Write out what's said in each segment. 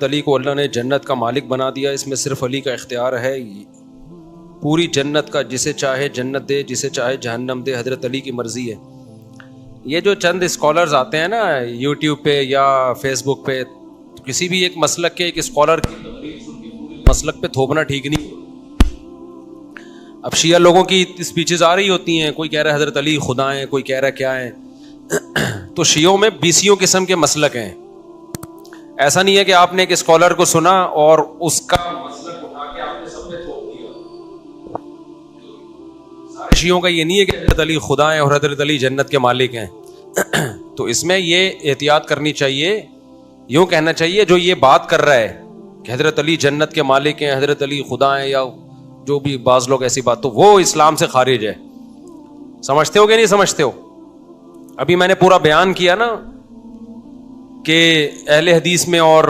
حضرت علی کو اللہ نے جنت کا مالک بنا دیا, اس میں صرف علی کا اختیار ہے, پوری جنت کا جسے چاہے جنت دے, جسے چاہے جہنم دے, حضرت علی کی مرضی ہے. یہ جو چند اسکالرز آتے ہیں نا یوٹیوب پہ یا فیس بک پہ, کسی بھی ایک مسلک کے ایک اسکالر کی مسلک پہ تھوپنا ٹھیک نہیں. اب شیعہ لوگوں کی اسپیچز آ رہی ہوتی ہیں, کوئی کہہ رہا ہے حضرت علی خدا ہیں, کوئی کہہ رہا ہے کیا ہے. تو شیعوں میں 20 قسم کے مسلک ہیں. ایسا نہیں ہے کہ آپ نے ایک اسکالر کو سنا اور اس کا مسلک اٹھا کے آپ نے سب پہ تھوپ دیا. سارے شیعوں کا یہ نہیں ہے کہ حضرت علی خدا ہیں اور حضرت علی جنت کے مالک ہیں. تو اس میں یہ احتیاط کرنی چاہیے, یوں کہنا چاہیے جو یہ بات کر رہا ہے کہ حضرت علی جنت کے مالک ہیں, حضرت علی خدا ہیں, یا جو بھی بعض لوگ ایسی بات, تو وہ اسلام سے خارج ہے. سمجھتے ہو کہ نہیں سمجھتے ہو؟ ابھی میں نے پورا بیان کیا نا کہ اہل حدیث میں اور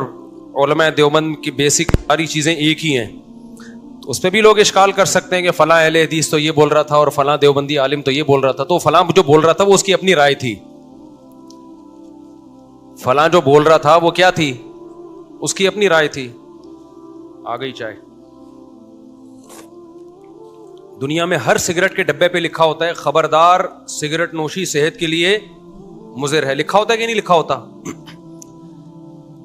علماء دیوبند کی بیسک ساری چیزیں ایک ہی ہیں. تو اس پہ بھی لوگ اشکال کر سکتے ہیں کہ فلاں اہل حدیث تو یہ بول رہا تھا اور فلاں دیوبندی عالم تو یہ بول رہا تھا. تو فلاں جو بول رہا تھا وہ اس کی اپنی رائے تھی, فلاں جو بول رہا تھا وہ کیا تھی, اس کی اپنی رائے تھی. آ گئی چائے. دنیا میں ہر سگریٹ کے ڈبے پہ لکھا ہوتا ہے خبردار سگریٹ نوشی صحت کے لیے مضر ہے. لکھا ہوتا ہے کہ نہیں لکھا ہوتا؟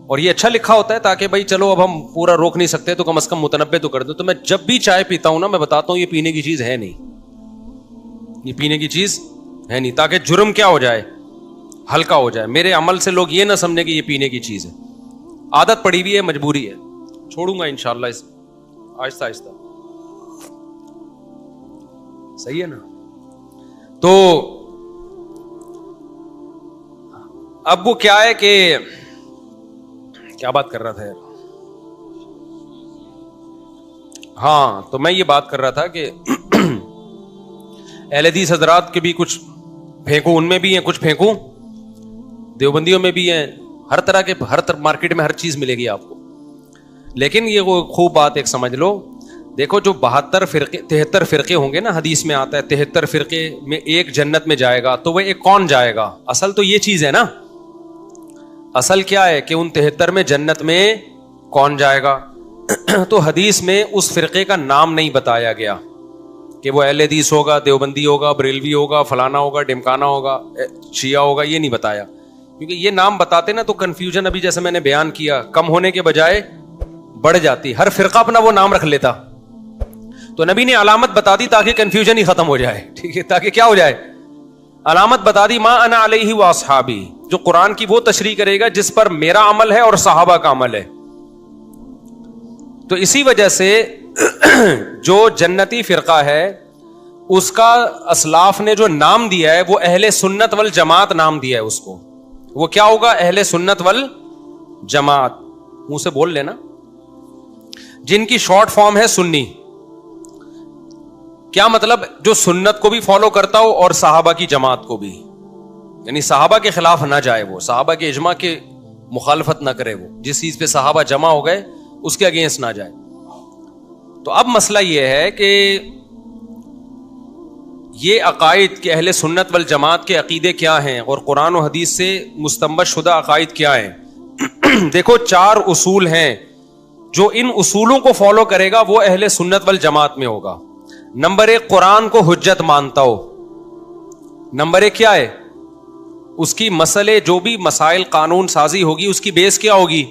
اور یہ اچھا لکھا ہوتا ہے تاکہ بھائی چلو اب ہم پورا روک نہیں سکتے تو کم از کم متنبع تو کر دیں. تو میں جب بھی چائے پیتا ہوں نا میں بتاتا ہوں یہ پینے کی چیز ہے نہیں, یہ پینے کی چیز ہے نہیں, تاکہ جرم کیا ہو جائے, ہلکا ہو جائے. میرے عمل سے لوگ یہ نہ سمجھیں کہ یہ پینے کی چیز ہے. عادت پڑی ہوئی ہے, مجبوری ہے, چھوڑوں گا انشاءاللہ اس آہستہ آہستہ. صحیح ہے نا؟ تو اب وہ کیا ہے کہ کیا بات کر رہا تھا یار؟ ہاں, تو میں یہ بات کر رہا تھا کہ اہل حدیث حضرات کے بھی کچھ پھینکوں, ان میں بھی ہیں کچھ پھینکوں, دیوبندیوں میں بھی ہیں, ہر طرح کے, ہر مارکیٹ میں ہر چیز ملے گی آپ کو. لیکن یہ وہ خوب بات ایک سمجھ لو, دیکھو جو 73 فرقے ہوں گے نا, حدیث میں آتا ہے 73 فرقے میں ایک جنت میں جائے گا, تو وہ ایک کون جائے گا؟ اصل تو یہ چیز ہے نا, اصل کیا ہے کہ ان 73 میں جنت میں کون جائے گا. تو حدیث میں اس فرقے کا نام نہیں بتایا گیا کہ وہ اہل حدیث ہوگا, دیوبندی ہوگا, بریلوی ہوگا, فلانا ہوگا, ڈمکانا ہوگا, شیعہ ہوگا, یہ نہیں بتایا. کیونکہ یہ نام بتاتے نا تو کنفیوژن ابھی جیسے میں نے بیان کیا کم ہونے کے بجائے بڑھ جاتی. ہر فرقہ اپنا وہ نام رکھ لیتا. تو نبی نے علامت بتا دی تاکہ کنفیوژن ہی ختم ہو جائے, ٹھیک ہے, تاکہ کیا ہو جائے, علامت بتا دی, ما انا علیہ واصحابی, جو قرآن کی وہ تشریح کرے گا جس پر میرا عمل ہے اور صحابہ کا عمل ہے. تو اسی وجہ سے جو جنتی فرقہ ہے اس کا اسلاف نے جو نام دیا ہے وہ اہل سنت والجماعت نام دیا ہے اس کو. وہ کیا ہوگا؟ اہل سنت والجماعت. منہ سے بول لینا, جن کی شارٹ فارم ہے سنی. کیا مطلب؟ جو سنت کو بھی فالو کرتا ہو اور صحابہ کی جماعت کو بھی, یعنی صحابہ کے خلاف نہ جائے, وہ صحابہ کے اجماع کے مخالفت نہ کرے, وہ جس چیز پہ صحابہ جمع ہو گئے اس کے اگینسٹ نہ جائے. تو اب مسئلہ یہ ہے کہ یہ عقائد کے اہل سنت والجماعت کے عقیدے کیا ہیں اور قرآن و حدیث سے مستنبط شدہ عقائد کیا ہیں. دیکھو 4 اصول ہیں, جو ان اصولوں کو فالو کرے گا وہ اہل سنت والجماعت میں ہوگا. نمبر 1, قرآن کو حجت مانتا ہو. نمبر 1 کیا ہے؟ اس کی مسئلے جو بھی مسائل قانون سازی ہوگی اس کی بیس کیا ہوگی؟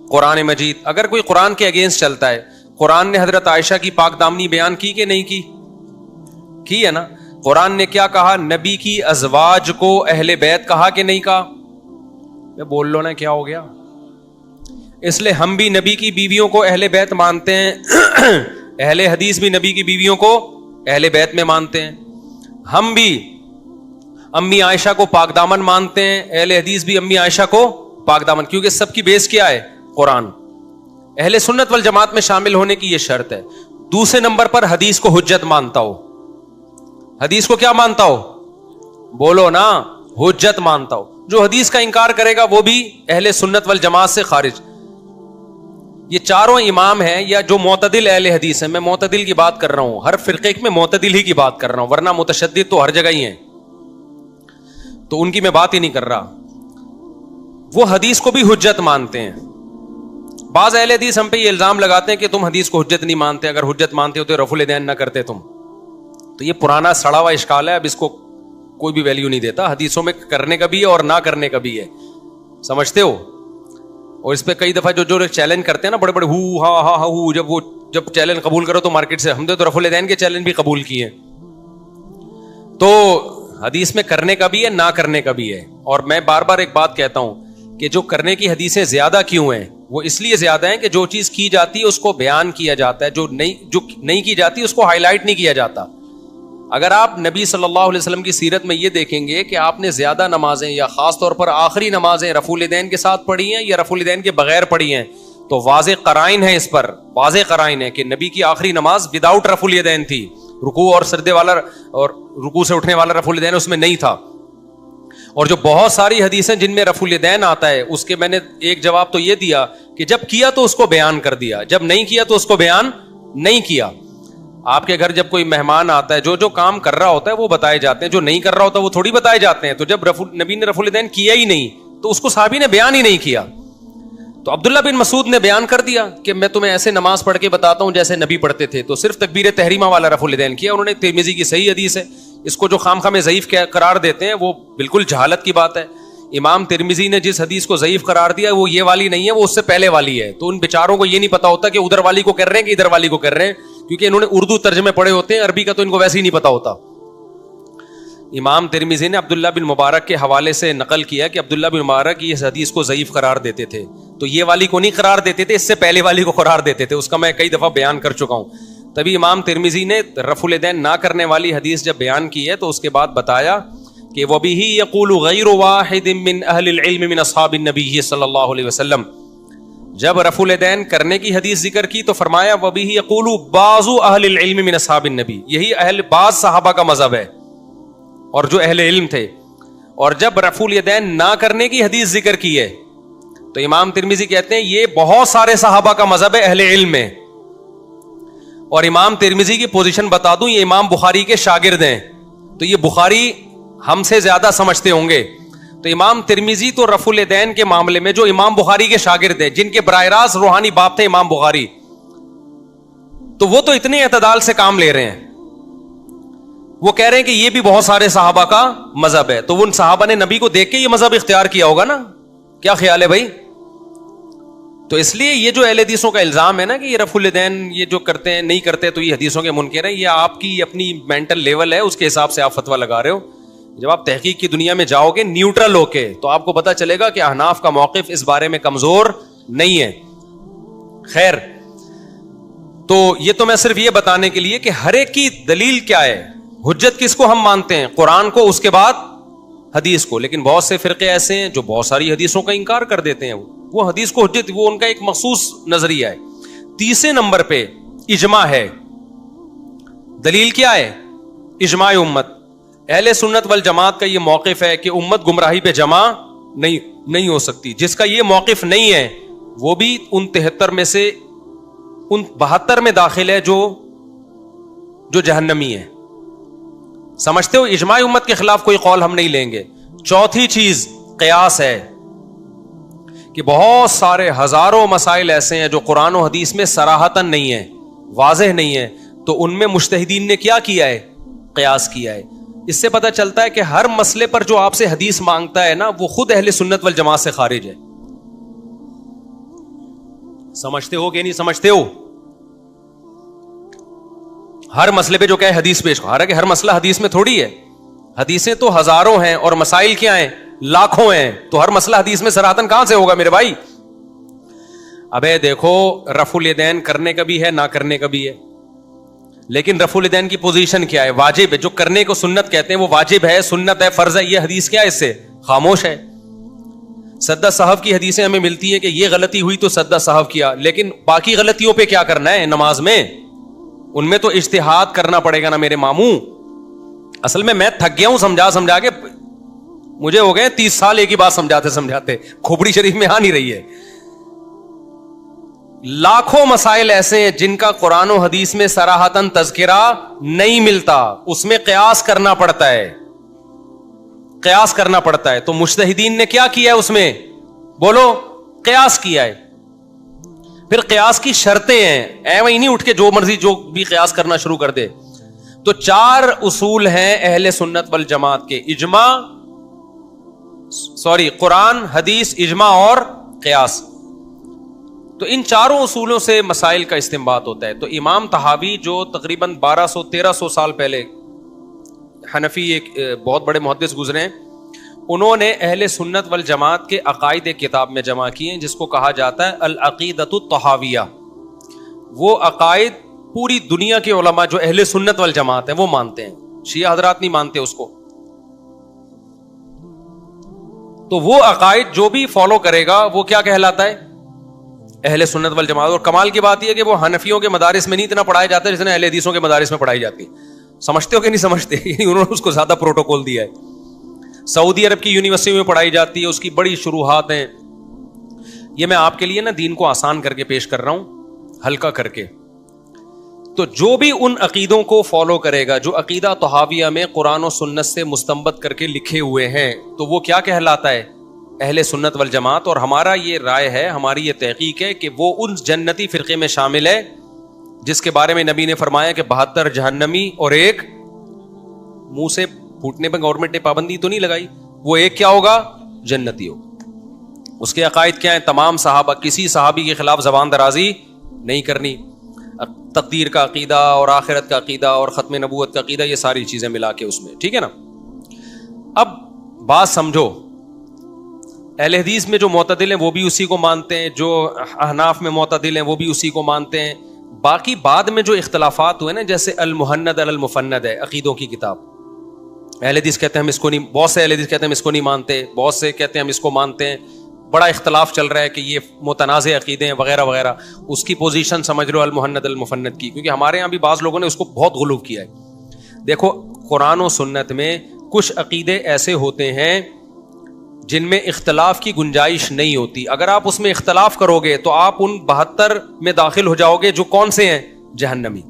قرآن مجید. اگر کوئی قرآن کے اگینسٹ چلتا ہے, قرآن نے حضرت عائشہ کی پاک دامنی بیان کی کہ نہیں کی؟ کی ہے نا. قرآن نے کیا کہا؟ نبی کی ازواج کو اہل بیت کہا کہ نہیں کہا؟ میں بول لو نا کیا ہو گیا. اس لیے ہم بھی نبی کی بیویوں کو اہل بیت مانتے ہیں, اہل حدیث بھی نبی کی بیویوں کو اہل بیت میں مانتے ہیں. ہم بھی امی عائشہ کو پاک دامن مانتے ہیں, اہل حدیث بھی امی عائشہ کو پاک دامن, کیونکہ سب کی بیس کیا ہے؟ قرآن. اہل سنت والجماعت میں شامل ہونے کی یہ شرط ہے. دوسرے نمبر پر حدیث کو حجت مانتا ہو. حدیث کو کیا مانتا ہو؟ بولو نا, حجت مانتا ہو. جو حدیث کا انکار کرے گا وہ بھی اہل سنت والجماعت سے خارج. یہ چاروں امام ہیں یا جو معتدل اہل حدیث ہیں, میں معتدل کی بات کر رہا ہوں, ہر فرقے میں معتدل ہی کی بات کر رہا ہوں, ورنہ متشدد تو ہر جگہ ہی ہیں, تو ان کی میں بات ہی نہیں کر رہا. وہ حدیث کو بھی حجت مانتے ہیں. بعض اہل حدیث ہم پہ یہ الزام لگاتے ہیں کہ تم حدیث کو حجت نہیں مانتے, اگر حجت مانتے ہو تو رفع الیدین نہ کرتے تم. تو یہ پرانا سڑا ہوا اشکال ہے, اب اس کو کوئی بھی ویلیو نہیں دیتا. حدیثوں میں کرنے کا بھی ہے اور نہ کرنے کا بھی ہے, سمجھتے ہو. اور اس پہ کئی دفعہ جو چیلنج کرتے ہیں نا بڑے بڑے ہو ہا ہا ہو, جب چیلنج قبول کرو تو مارکیٹ سے, ہم نے تو رفع الیدین کے چیلنج بھی قبول کیے. تو حدیث میں کرنے کا بھی ہے نہ کرنے کا بھی ہے. اور میں بار بار ایک بات کہتا ہوں کہ جو کرنے کی حدیثیں زیادہ کیوں ہیں, وہ اس لیے زیادہ ہیں کہ جو چیز کی جاتی ہے اس کو بیان کیا جاتا ہے, جو نہیں کی جاتی اس کو ہائی لائٹ نہیں کیا جاتا. اگر آپ نبی صلی اللہ علیہ وسلم کی سیرت میں یہ دیکھیں گے کہ آپ نے زیادہ نمازیں یا خاص طور پر آخری نمازیں رفع الیدین کے ساتھ پڑھی ہیں یا رفع الیدین کے بغیر پڑھی ہیں, تو واضح قرائن ہے, اس پر واضح قرائن ہے کہ نبی کی آخری نماز وداؤٹ رفع الیدین تھی. رکوع اور سجدے والا اور رکوع سے اٹھنے والا رفع الیدین اس میں نہیں تھا. اور جو بہت ساری حدیثیں جن میں رفع الیدین آتا ہے, اس کے میں نے ایک جواب تو یہ دیا کہ جب کیا تو اس کو بیان کر دیا, جب نہیں کیا تو اس کو بیان نہیں کیا. آپ کے گھر جب کوئی مہمان آتا ہے, جو کام کر رہا ہوتا ہے وہ بتائے جاتے ہیں, جو نہیں کر رہا ہوتا وہ تھوڑی بتائے جاتے ہیں. تو جب نبی نے رفع الیدین کیا ہی نہیں تو اس کو صحابی نے بیان ہی نہیں کیا. تو عبداللہ بن مسعود نے بیان کر دیا کہ میں تمہیں ایسے نماز پڑھ کے بتاتا ہوں جیسے نبی پڑھتے تھے, تو صرف تکبیر تحریمہ والا رفع الیدین کیا انہوں نے. ترمذی کی صحیح حدیث ہے. اس کو جو خام میں ضعیف قرار دیتے ہیں وہ بالکل جہالت کی بات ہے. امام ترمذی نے جس حدیث کو ضعیف قرار دیا وہ یہ والی نہیں ہے, وہ اس سے پہلے والی ہے. تو ان بیچاروں کو یہ نہیں پتا ہوتا کہ ادھر والی کو کر رہے ہیں کہ ادھر والی کو کر رہے ہیں, کیونکہ انہوں نے اردو ترجمے پڑھے ہوتے ہیں, عربی کا تو ان کو ویسے ہی نہیں پتا ہوتا. امام ترمذی نے عبداللہ بن مبارک کے حوالے سے نقل کیا کہ عبداللہ بن مبارک اس حدیث کو ضعیف قرار دیتے تھے. تو یہ والی کو نہیں قرار دیتے تھے, اس سے پہلے والی کو قرار دیتے تھے. اس کا میں کئی دفعہ بیان کر چکا ہوں. تبھی امام ترمذی نے رفع الیدین نہ کرنے والی حدیث جب بیان کی ہے تو اس کے بعد بتایا کہ وَبِهِ يَقُولُ غَيْرُ وَاحِدٍ مِّنْ أَهْلِ الْعِلْمِ مِنْ أَصْحَابِ النَّبِيِّ صلی اللہ علیہ وسلم. جب رفع الیدین کرنے کی حدیث ذکر کی تو فرمایا وَبِهِ يَقُولُ بَعْضُ أَهْلِ الْعِلْمِ مِنْ أَصْحَابِ النَّبِيِّ, یہی بعض صحابہ کا مذہب ہے اور جو اہل علم تھے. اور جب رفع الیدین نہ کرنے کی حدیث ذکر کی ہے تو امام ترمذی کہتے ہیں یہ بہت سارے صحابہ کا مذہب ہے اہل علم میں. اور امام ترمذی کی پوزیشن بتا دوں, یہ امام بخاری کے شاگرد ہیں, تو یہ بخاری ہم سے زیادہ سمجھتے ہوں گے. تو امام ترمذی تو رفع الیدین کے معاملے میں جو امام بخاری کے شاگرد ہیں, جن کے براہ راست روحانی باپ تھے امام بخاری, تو وہ تو اتنے اعتدال سے کام لے رہے ہیں. وہ کہہ رہے ہیں کہ یہ بھی بہت سارے صحابہ کا مذہب ہے. تو ان صحابہ نے نبی کو دیکھ کے یہ مذہب اختیار کیا ہوگا نا, کیا خیال ہے بھائی؟ تو اس لیے یہ جو اہل حدیثوں کا الزام ہے نا کہ یہ رفع الیدین یہ جو کرتے ہیں نہیں کرتے تو یہ حدیثوں کے منکر ہیں, یہ آپ کی اپنی مینٹل لیول ہے, اس کے حساب سے آپ فتویٰ لگا رہے ہو. جب آپ تحقیق کی دنیا میں جاؤ گے نیوٹرل ہو کے, تو آپ کو پتا چلے گا کہ احناف کا موقف اس بارے میں کمزور نہیں ہے. خیر, تو یہ تو میں صرف یہ بتانے کے لیے کہ ہر ایک کی دلیل کیا ہے, حجت کس کو ہم مانتے ہیں, قرآن کو, اس کے بعد حدیث کو. لیکن بہت سے فرقے ایسے ہیں جو بہت ساری حدیثوں کا انکار کر دیتے ہیں, وہ حدیث کو حجت, وہ ان کا ایک مخصوص نظریہ ہے. تیسرے نمبر پہ اجماع ہے. دلیل کیا ہے؟ اجماع امت. اہل سنت والجماعت کا یہ موقف ہے کہ امت گمراہی پہ جمع نہیں ہو سکتی. جس کا یہ موقف نہیں ہے وہ بھی ان 73 میں سے ان 72 میں داخل ہے جو جہنمی ہے. سمجھتے ہو, اجماع امت کے خلاف کوئی قول ہم نہیں لیں گے. چوتھی چیز قیاس ہے کہ بہت سارے ہزاروں مسائل ایسے ہیں جو قرآن و حدیث میں صراحتاً نہیں ہیں, واضح نہیں ہے, تو ان میں مجتہدین نے کیا کیا ہے؟ قیاس کیا ہے. اس سے پتہ چلتا ہے کہ ہر مسئلے پر جو آپ سے حدیث مانگتا ہے نا, وہ خود اہل سنت والجماعت سے خارج ہے. سمجھتے ہو کہ نہیں سمجھتے ہو؟ ہر مسئلے پہ جو کہے حدیث پیش, حالانکہ ہر مسئلہ حدیث میں تھوڑی ہے, حدیثیں تو ہزاروں ہیں اور مسائل کیا ہیں؟ لاکھوں ہیں. تو ہر مسئلہ حدیث میں صراحتاً کہاں سے ہوگا میرے بھائی؟ ابے دیکھو, رفع الیدین کرنے کا بھی ہے نہ کرنے کا بھی ہے, لیکن رفع الیدین کی پوزیشن کیا ہے؟ واجب ہے. جو کرنے کو سنت کہتے ہیں وہ واجب ہے, سنت ہے, فرض ہے. یہ حدیث کیا ہے؟ اس سے خاموش ہے. سدہ صحف کی حدیثیں ہمیں ملتی ہیں کہ یہ غلطی ہوئی تو سدہ صحف کیا, لیکن باقی غلطیوں پہ کیا کرنا ہے نماز میں؟ ان میں تو اجتہاد کرنا پڑے گا نا میرے ماموں. اصل میں تھک گیا ہوں سمجھا کے, مجھے ہو گئے 30 سال ایک ہی بات سمجھاتے, کھوپڑی شریف میں آ نہیں رہی ہے. لاکھوں مسائل ایسے ہیں جن کا قرآن و حدیث میں صراحتاً تذکرہ نہیں ملتا, اس میں قیاس کرنا پڑتا ہے, قیاس کرنا پڑتا ہے. تو مجتہدین نے کیا کیا ہے اس میں؟ بولو, قیاس کیا ہے. پھر قیاس کی شرطیں ہیں، ایویں نہیں اٹھ کے جو مرضی جو بھی قیاس کرنا شروع کر دے. تو 4 اصول ہیں اہل سنت والجماعت کے، قرآن، حدیث، اجماع اور قیاس. تو ان 4 اصولوں سے مسائل کا استنباط ہوتا ہے. تو امام طحاوی جو تقریباً 1200-1300 سال پہلے حنفی ایک بہت بڑے محدث گزرے ہیں، انہوں نے اہل سنت والجماعت کے عقائد ایک کتاب میں جمع کیے ہیں جس کو کہا جاتا ہے العقیدۃ الطحاویہ. وہ عقائد پوری دنیا کے علماء جو اہل سنت والجماعت ہیں وہ مانتے ہیں، شیعہ حضرات نہیں مانتے اس کو. تو وہ عقائد جو بھی فالو کرے گا وہ کیا کہلاتا ہے؟ اہل سنت والجماعت. اور کمال کی بات یہ ہے کہ وہ حنفیوں کے مدارس میں نہیں اتنا پڑھایا جاتا ہے جتنا اہل حدیثوں کے مدارس میں پڑھائی جاتی ہے. سمجھتے ہو کہ نہیں سمجھتے؟ انہوں نے اس کو زیادہ پروٹوکول دیا ہے. سعودی عرب کی یونیورسٹی میں پڑھائی جاتی ہے، اس کی بڑی شروحات ہیں. یہ میں آپ کے لیے نا دین کو آسان کر کے پیش کر رہا ہوں، ہلکا کر کے. تو جو بھی ان عقیدوں کو فالو کرے گا جو عقیدہ طحاویہ میں قرآن و سنت سے مستنبط کر کے لکھے ہوئے ہیں، تو وہ کیا کہلاتا ہے؟ اہل سنت والجماعت. اور ہمارا یہ رائے ہے، ہماری یہ تحقیق ہے کہ وہ ان جنتی فرقے میں شامل ہے جس کے بارے میں نبی نے فرمایا کہ 72 جہنمی اور ایک منہ سے پھوٹنے پہ گورنمنٹ نے پابندی تو نہیں لگائی، وہ ایک کیا ہوگا؟ جنتی ہوگا. اس کے عقائد کیا ہیں؟ تمام صحابہ، کسی صحابی کے خلاف زبان درازی نہیں کرنی، تقدیر کا عقیدہ اور آخرت کا عقیدہ اور ختم نبوت کا عقیدہ، یہ ساری چیزیں ملا کے اس میں. ٹھیک ہے نا؟ اب بات سمجھو، اہل حدیث میں جو معتدل ہیں وہ بھی اسی کو مانتے ہیں، جو احناف میں معتدل ہیں وہ بھی اسی کو مانتے ہیں. باقی بعد میں جو اختلافات ہوئے نا، جیسے المحند علی المفند ہے عقیدوں کی کتاب، اہل حدیث کہتے ہیں ہم اس کو نہیں، بہت سے اہل حدیث کہتے ہیں ہم اس کو نہیں مانتے، بہت سے کہتے ہیں ہم اس کو مانتے ہیں. بڑا اختلاف چل رہا ہے کہ یہ متنازع عقیدے ہیں وغیرہ وغیرہ. اس کی پوزیشن سمجھ لو المحند المفند کی، کیونکہ ہمارے یہاں بھی بعض لوگوں نے اس کو بہت غلو کیا ہے. دیکھو قرآن و سنت میں کچھ عقیدے ایسے ہوتے ہیں جن میں اختلاف کی گنجائش نہیں ہوتی. اگر آپ اس میں اختلاف کرو گے تو آپ ان 72 میں داخل ہو جاؤ گے جو کون سے ہیں؟ جہنمی.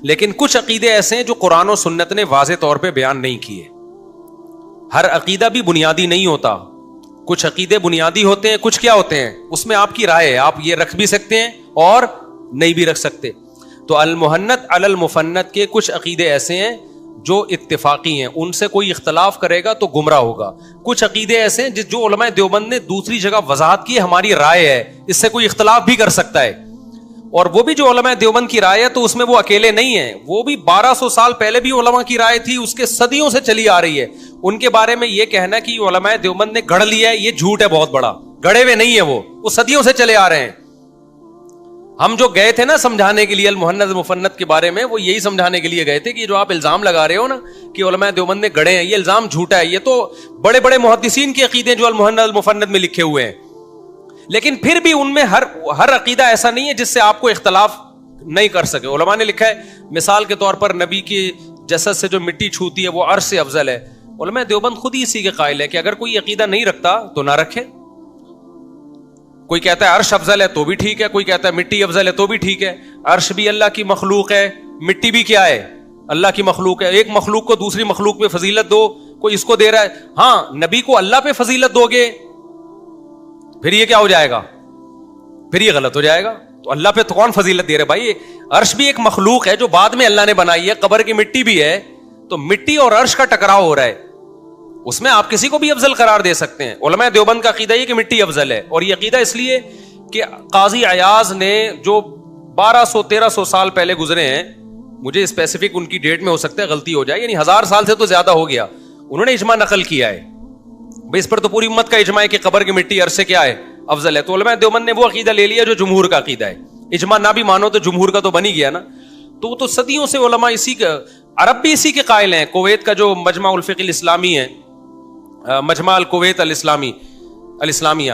لیکن کچھ عقیدے ایسے ہیں جو قرآن و سنت نے واضح طور پہ بیان نہیں کیے. ہر عقیدہ بھی بنیادی نہیں ہوتا، کچھ عقیدے بنیادی ہوتے ہیں، کچھ کیا ہوتے ہیں، اس میں آپ کی رائے ہے، آپ یہ رکھ بھی سکتے ہیں اور نہیں بھی رکھ سکتے. تو المحند علی المفند کے کچھ عقیدے ایسے ہیں جو اتفاقی ہیں، ان سے کوئی اختلاف کرے گا تو گمراہ ہوگا. کچھ عقیدے ایسے ہیں جو علماء دیوبند نے دوسری جگہ وضاحت کی، ہماری رائے ہے، اس سے کوئی اختلاف بھی کر سکتا ہے. اور وہ بھی جو علماء دیوبند کی رائے ہے تو اس میں وہ اکیلے نہیں ہیں، وہ بھی 1200 سال پہلے بھی علماء کی رائے تھی، اس کے صدیوں سے چلی آ رہی ہے. ان کے بارے میں یہ کہنا کہ علماء دیوبند نے گڑھ لیا ہے، یہ جھوٹ ہے بہت بڑا. گڑھے ہوئے نہیں ہے، وہ صدیوں سے چلے آ رہے ہیں. ہم جو گئے تھے نا سمجھانے کے لیے المحند المفند کے بارے میں، وہ یہی سمجھانے کے لیے گئے تھے کہ جو آپ الزام لگا رہے ہو نا کہ علماء دیوبند نے گڑھے ہیں، یہ الزام جھوٹا ہے. یہ تو بڑے بڑے محدثین کے عقیدے جو المحند المفند میں لکھے ہوئے ہیں. لیکن پھر بھی ان میں ہر عقیدہ ایسا نہیں ہے جس سے آپ کو اختلاف نہیں کر سکے. علماء نے لکھا ہے مثال کے طور پر نبی کی جسد سے جو مٹی چھوتی ہے وہ عرش سے افضل ہے. علماء دیوبند خود ہی اسی کے قائل ہے کہ اگر کوئی عقیدہ نہیں رکھتا تو نہ رکھے. کوئی کہتا ہے عرش افضل ہے تو بھی ٹھیک ہے، کوئی کہتا ہے مٹی افضل ہے تو بھی ٹھیک ہے. عرش بھی اللہ کی مخلوق ہے، مٹی بھی کیا ہے؟ اللہ کی مخلوق ہے. ایک مخلوق کو دوسری مخلوق پہ فضیلت دو، کوئی اس کو دے رہا ہے. ہاں نبی کو اللہ پہ فضیلت دو گے پھر یہ کیا ہو جائے گا؟ پھر یہ غلط ہو جائے گا. تو اللہ پہ تو کون فضیلت دے رہے بھائی؟ عرش بھی ایک مخلوق ہے جو بعد میں اللہ نے بنائی ہے، قبر کی مٹی بھی ہے. تو مٹی اور عرش کا ٹکراؤ ہو رہا ہے، اس میں آپ کسی کو بھی افضل قرار دے سکتے ہیں. علماء دیوبند کا عقیدہ یہ کہ مٹی افضل ہے، اور یہ عقیدہ اس لیے کہ قاضی عیاض نے جو 1200-1300 سال پہلے گزرے ہیں، مجھے اسپیسیفک ان کی ڈیٹ میں ہو سکتا ہے غلطی ہو جائے، یعنی 1000 سال سے تو زیادہ ہو گیا، انہوں نے اجماع نقل کیا ہے. بھائی اس پر تو پوری امت کا اجماع ہے کہ قبر کی مٹی عرش سے کیا ہے؟ افضل ہے. تو علماء دیوبند نے وہ عقیدہ لے لیا جو جمہور کا عقیدہ ہے. اجماع نہ بھی مانو تو جمہور کا تو بن ہی گیا نا. تو صدیوں سے علماء اسی کا، عرب بھی اسی کے قائل ہیں. کویت کا جو مجمع الفقہ الاسلامی ہے، مجمع الکویت الاسلامیہ،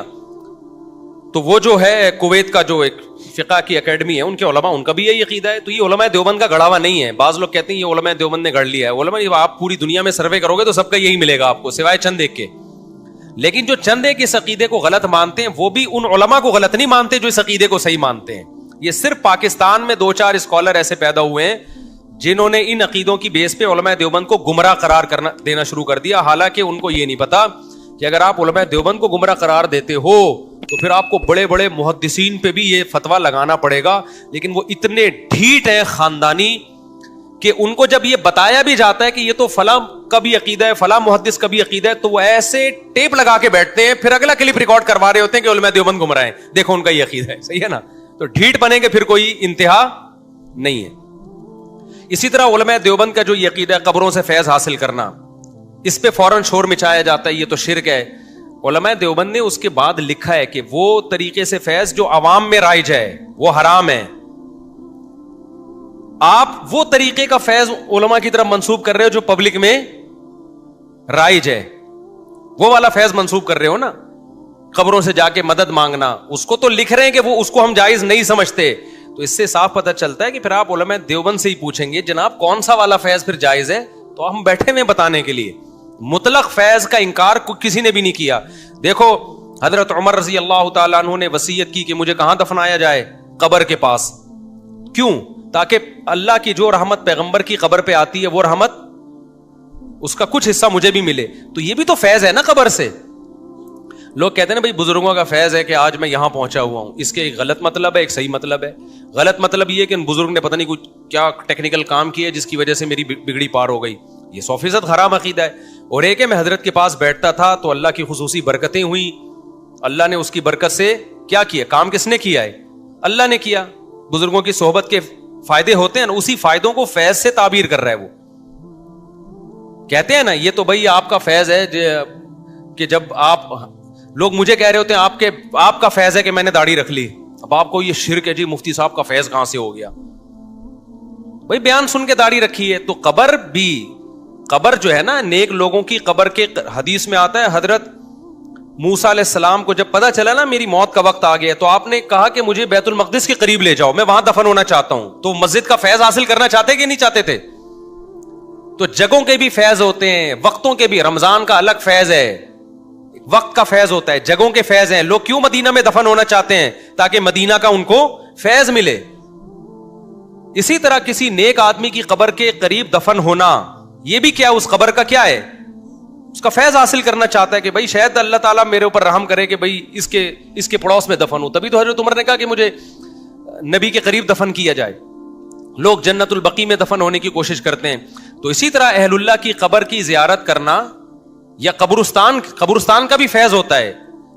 تو وہ جو ہے کویت کا جو ایک فقہ کی اکیڈمی ہے، ان کے علماء، ان کا بھی یہی عقیدہ ہے. تو یہ علماء دیوبند کا گڑھا ہوا نہیں ہے. بعض لوگ کہتے ہیں یہ علماء دیوبند نے گڑھ لیا ہے. علماء آپ پوری دنیا میں سروے کرو گے تو سب کا یہی ملے گا آپ کو، سوائے چند ایک کے. لیکن جو چند ایک اس عقیدے کو غلط مانتے ہیں وہ بھی ان علماء کو غلط نہیں مانتے جو اس عقیدے کو صحیح مانتے ہیں. یہ صرف پاکستان میں 2-4 اسکالر ایسے پیدا ہوئے ہیں جنہوں نے ان عقیدوں کی بیس پہ علماء دیوبند کو گمراہ قرار دینا شروع کر دیا، حالانکہ ان کو یہ نہیں پتا کہ کہ اگر آپ علماء دیوبند کو گمراہ قرار دیتے ہو تو پھر آپ کو بڑے بڑے محدثین پہ بھی یہ فتویٰ لگانا پڑے گا. لیکن وہ اتنے ڈھیٹ ہیں خاندانی کہ ان کو جب یہ بتایا بھی جاتا ہے کہ یہ تو فلاں کا بھی عقیدہ ہے, فلاں محدث کا بھی عقیدہ ہے, تو وہ ایسے ٹیپ لگا کے بیٹھتے ہیں, پھر اگلا کلپ ریکارڈ کروا رہے ہوتے ہیں کہ علماء دیوبند گمراہ ہیں, دیکھو ان کا یہ عقیدہ ہے. صحیح ہے نا؟ تو ڈھیٹ بنے گے پھر کوئی انتہا نہیں ہے. اسی طرح علماء دیوبند کا جو یہ عقیدہ ہے قبروں سے فیض حاصل کرنا, اس پہ فوراً شور مچایا جاتا ہے یہ تو شرک ہے. علماء دیوبند نے اس کے بعد لکھا ہے کہ وہ طریقے سے فیض جو عوام میں رائج ہے وہ حرام ہے. آپ وہ طریقے کا فیض علماء کی طرف منسوب کر رہے ہو جو پبلک میں رائج ہے, وہ والا فیض منسوب کر رہے ہو نا. قبروں سے جا کے مدد مانگنا, اس کو تو لکھ رہے ہیں کہ وہ اس کو ہم جائز نہیں سمجھتے. تو اس سے صاف پتہ چلتا ہے کہ پھر آپ علماء دیوبند سے ہی پوچھیں گے جناب کون سا والا فیض پھر جائز ہے, تو ہم بیٹھے ہوئے بتانے کے لیے. مطلق فیض کا انکار کسی نے بھی نہیں کیا. دیکھو حضرت عمر رضی اللہ تعالیٰ عنہ نے وصیت کی کہ مجھے کہاں دفنایا جائے؟ قبر کے پاس. کیوں؟ تاکہ اللہ کی جو رحمت پیغمبر کی قبر پہ آتی ہے وہ رحمت اس کا کچھ حصہ مجھے بھی ملے. تو یہ بھی تو فیض ہے نا قبر سے. لوگ کہتے ہیں نا بھائی بزرگوں کا فیض ہے کہ آج میں یہاں پہنچا ہوا ہوں. اس کے ایک غلط مطلب ہے, ایک صحیح مطلب ہے. غلط مطلب یہ کہ ان بزرگ نے پتہ نہیں کچھ کیا ٹیکنیکل کام کیا جس کی وجہ سے میری بگڑی پار ہو گئی. یہ 100% حرام عقیدہ ہے. اور ایک ہے میں حضرت کے پاس بیٹھتا تھا تو اللہ کی خصوصی برکتیں ہوئیں, اللہ نے اس کی برکت سے کیا کیا, کام کس نے کیا ہے؟ اللہ نے کیا. بزرگوں کی صحبت کے فائدے ہوتے ہیں نا, اسی فائدوں کو فیض سے تعبیر کر رہا ہے. وہ کہتے ہیں نا یہ تو بھائی آپ کا فیض ہے کہ جب آپ لوگ مجھے کہہ رہے ہوتے ہیں آپ کا فیض ہے کہ میں نے داڑھی رکھ لی. اب آپ کو یہ شرک ہے جی مفتی صاحب کا فیض کہاں سے ہو گیا؟ بھائی بیان سن کے داڑھی رکھی ہے. تو قبر جو ہے نا نیک لوگوں کی قبر کے حدیث میں آتا ہے حضرت موسیٰ علیہ السلام کو جب پتا چلا نا میری موت کا وقت آ گیا تو آپ نے کہا کہ مجھے بیت المقدس کے قریب لے جاؤ, میں وہاں دفن ہونا چاہتا ہوں. تو مسجد کا فیض حاصل کرنا چاہتے کہ نہیں چاہتے تھے؟ تو جگہوں کے بھی فیض ہوتے ہیں, وقتوں کے بھی. رمضان کا الگ فیض ہے, وقت کا فیض ہوتا ہے, جگہوں کے فیض ہیں. لوگ کیوں مدینہ میں دفن ہونا چاہتے ہیں؟ تاکہ مدینہ کا ان کو فیض ملے. اسی طرح کسی نیک آدمی کی قبر کے قریب دفن ہونا یہ بھی کیا اس قبر کا کیا ہے, اس کا فیض حاصل کرنا چاہتا ہے کہ بھائی شاید اللہ تعالیٰ میرے اوپر رحم کرے کہ بھائی اس کے پڑوس میں دفن ہوں. تبھی تو حضرت عمر نے کہا کہ مجھے نبی کے قریب دفن کیا جائے. لوگ جنت البقیع میں دفن ہونے کی کوشش کرتے ہیں. تو اسی طرح اہل اللہ کی قبر کی زیارت کرنا یا قبرستان کا بھی فیض ہوتا ہے.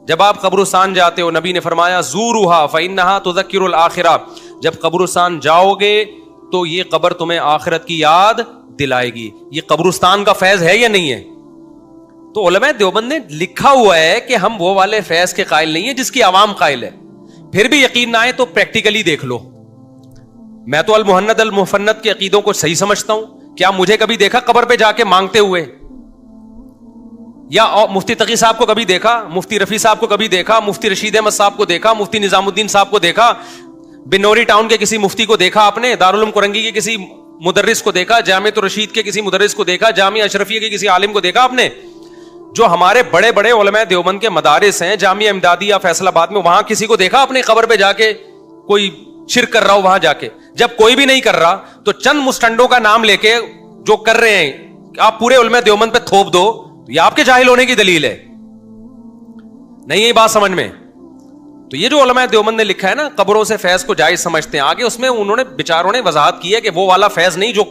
جب آپ قبرستان جاتے ہو, نبی نے فرمایا زوروہا فإنہا تذکر الآخرہ, جب قبرستان جاؤ گے تو یہ قبر تمہیں آخرت کی یاد دلائے گی. یہ قبرستان کا فیض ہے یا نہیں ہے؟ تو علماء دیوبند نے لکھا ہوا ہے کہ ہم وہ والے فیض کے قائل نہیں ہیں جس کی عوام قائل ہے. پھر بھی یقین نہ آئے تو پریکٹیکلی دیکھ لو. میں تو المحند المفند کے عقیدوں کو صحیح سمجھتا ہوں. کیا مجھے کبھی دیکھا قبر پہ جا کے مانگتے ہوئے؟ یا مفتی تقی صاحب کو کبھی دیکھا, مفتی رفیع صاحب کو کبھی دیکھا, مفتی رشید احمد صاحب کو دیکھا, مفتی نظام الدین صاحب کو دیکھا, بنوری ٹاؤن کے کسی مفتی کو دیکھا آپ نے, دارالعلوم کرنگی کے کسی مدرس کو دیکھا, جامعۃ الرشید کے کسی مدرس کو دیکھا, جامعہ اشرفیہ کے کسی عالم کو دیکھا آپ نے؟ جو ہمارے بڑے بڑے علماء دیوبند کے مدارس ہیں, جامعہ امدادیہ فیصل آباد میں, وہاں کسی کو دیکھا اپنی قبر پہ جا کے کوئی شرک کر رہا ہو وہاں جا کے؟ جب کوئی بھی نہیں کر رہا تو چند مستنڈوں کا نام لے کے جو کر رہے ہیں آپ پورے علماء دیوبند پہ تھوپ دو, یہ آپ کے جاہل ہونے کی دلیل ہے. نہیں یہ بات سمجھ میں؟ تو یہ جو علماء دیوبند نے لکھا ہے نا قبروں سے فیض کو جائز سمجھتے ہیں, آگے اس میں انہوں نے بیچاروں نے وضاحت کی ہے کہ وہ والا فیض نہیں جو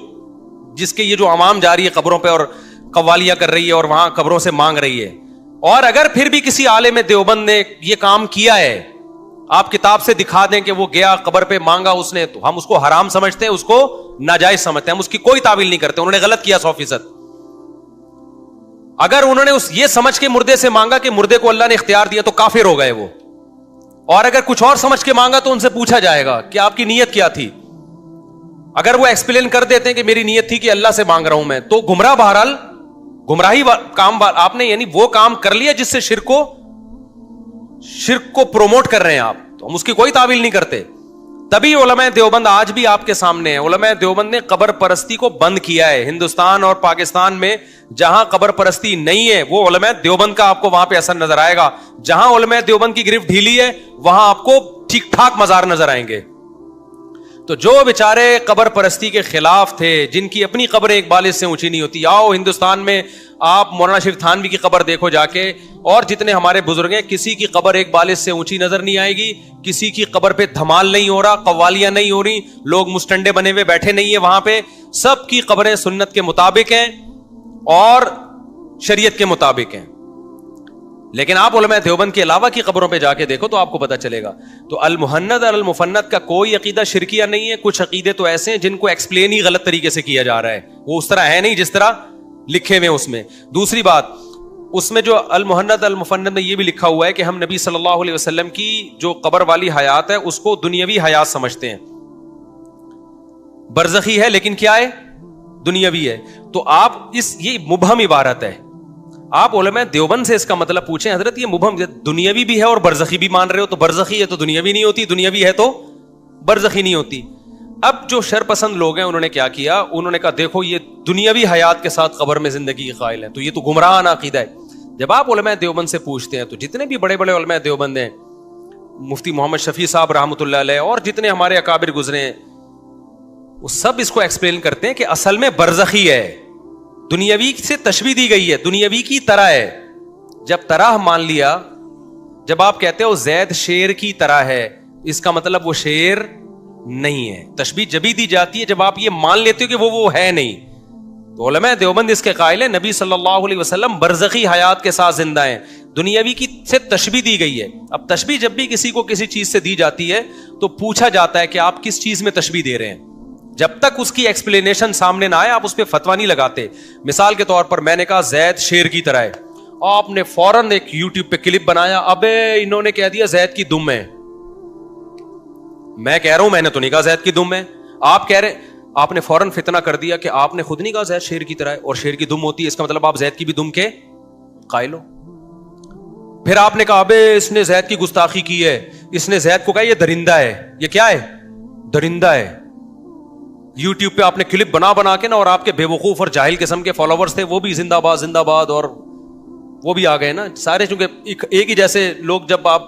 جس کے یہ جو عوام جا رہی ہے قبروں پہ اور قوالیاں کر رہی ہے اور وہاں قبروں سے مانگ رہی ہے. اور اگر پھر بھی کسی عالم دیوبند نے یہ کام کیا ہے, آپ کتاب سے دکھا دیں کہ وہ گیا قبر پہ مانگا اس نے, تو ہم اس کو حرام سمجھتے ہیں, اس کو ناجائز سمجھتے ہیں, ہم اس کی کوئی تعویل نہیں کرتے. انہوں نے غلط کیا 100%. اگر انہوں نے یہ سمجھ کے مردے سے مانگا کہ مردے کو اللہ نے اختیار دیا تو کافر ہو گئے وہ, اور اگر کچھ اور سمجھ کے مانگا تو ان سے پوچھا جائے گا کہ آپ کی نیت کیا تھی. اگر وہ ایکسپلین کر دیتے ہیں کہ میری نیت تھی کہ اللہ سے مانگ رہا ہوں میں, تو گمراہ بہرحال گمراہی کام آپ نے یعنی وہ کام کر لیا جس سے شرک کو پروموٹ کر رہے ہیں آپ, تو ہم اس کی کوئی تعویل نہیں کرتے. تبھی علماء دیوبند آج بھی آپ کے سامنے ہیں. علماء دیوبند نے قبر پرستی کو بند کیا ہے. ہندوستان اور پاکستان میں جہاں قبر پرستی نہیں ہے وہ علماء دیوبند کا آپ کو وہاں پہ اثر نظر آئے گا. جہاں علماء دیوبند کی گرفت ڈھیلی ہے وہاں آپ کو ٹھیک ٹھاک مزار نظر آئیں گے. تو جو بیچارے قبر پرستی کے خلاف تھے، جن کی اپنی قبریں ایک بالش سے اونچی نہیں ہوتی، آؤ ہندوستان میں آپ مولانا شریف تھانوی کی قبر دیکھو جا کے، اور جتنے ہمارے بزرگ ہیں کسی کی قبر ایک بالش سے اونچی نظر نہیں آئے گی، کسی کی قبر پہ دھمال نہیں ہو رہا، قوالیاں نہیں ہو رہی، لوگ مسٹنڈے بنے ہوئے بیٹھے نہیں ہیں وہاں پہ، سب کی قبریں سنت کے مطابق ہیں اور شریعت کے مطابق ہیں. لیکن آپ علماء دیوبند کے علاوہ کی قبروں پہ جا کے دیکھو تو آپ کو پتہ چلے گا. تو المہند اور المفند کا کوئی عقیدہ شرکیہ نہیں ہے. کچھ عقیدے تو ایسے ہیں جن کو ایکسپلین ہی غلط طریقے سے کیا جا رہا ہے، وہ اس طرح ہے نہیں جس طرح لکھے ہوئے اس میں. دوسری بات، اس میں جو المہند المفند میں یہ بھی لکھا ہوا ہے کہ ہم نبی صلی اللہ علیہ وسلم کی جو قبر والی حیات ہے اس کو دنیاوی حیات سمجھتے ہیں، برزخی ہے لیکن کیا ہے، دنیاوی ہے. تو آپ یہ مبہم عبارت ہے. آپ علماء دیوبند سے اس کا مطلب پوچھیں، حضرت یہ مبہم دنیاوی بھی ہے اور برزخی بھی مان رہے ہو، تو برزخی ہے تو دنیاوی نہیں ہوتی، دنیاوی ہے تو برزخی نہیں ہوتی. اب جو شر پسند لوگ ہیں انہوں نے کیا کیا، انہوں نے کہا دیکھو یہ دنیاوی حیات کے ساتھ قبر میں زندگی کے قائل ہیں، تو یہ تو گمراہانہ عقیدہ ہے. جب آپ علماء دیوبند سے پوچھتے ہیں تو جتنے بھی بڑے بڑے علماء دیوبند ہیں، مفتی محمد شفیع صاحب رحمۃ اللہ علیہ اور جتنے ہمارے اکابر گزرے ہیں، وہ سب اس کو ایکسپلین کرتے ہیں کہ اصل میں برزخی ہے، دنیاوی سے تشبیہ دی گئی ہے، دنیاوی کی طرح ہے. جب طرح مان لیا، جب آپ کہتے ہو زید شیر کی طرح ہے، اس کا مطلب وہ شیر نہیں ہے. تشبیہ جبھی دی جاتی ہے جب آپ یہ مان لیتے ہو کہ وہ ہے نہیں. تو علماء دیوبند اس کے قائل ہیں نبی صلی اللہ علیہ وسلم برزخی حیات کے ساتھ زندہ ہیں، دنیاوی کی سے تشبیہ دی گئی ہے. اب تشبیہ جب بھی کسی کو کسی چیز سے دی جاتی ہے تو پوچھا جاتا ہے کہ آپ کس چیز میں تشبیہ دے رہے ہیں. جب تک اس کی ایکسپلینیشن سامنے نہ آئے آپ اس پہ فتویٰ نہیں لگاتے. مثال کے طور پر میں نے کہا زید شیر کی طرح ہے، آپ نے فوراً ایک یوٹیوب پہ کلپ بنایا، ابے انہوں نے کہہ دیا زید کی دم ہے. میں کہہ رہا ہوں میں نے تو نہیں کہا زید کی دم ہے، آپ کہہ رہے، آپ نے فوراً فتنہ کر دیا کہ آپ نے خود نہیں کہا زید شیر کی طرح ہے اور شیر کی دم ہوتی ہے، اس کا مطلب آپ زید کی بھی دم کے قائل ہو. پھر آپ نے کہا ابے اس نے زید کی گستاخی کی ہے، اس نے زید کو کہا یہ درندہ ہے. یہ کیا ہے؟ درندہ ہے. یوٹیوب پہ آپ نے کلپ بنا بنا کے نا، اور آپ کے بے وقوف اور جاہل قسم کے فالوورز تھے، وہ بھی زندہ باد زندہ باد، اور وہ بھی آ گئے نا سارے. چونکہ ایک ہی جیسے لوگ، جب آپ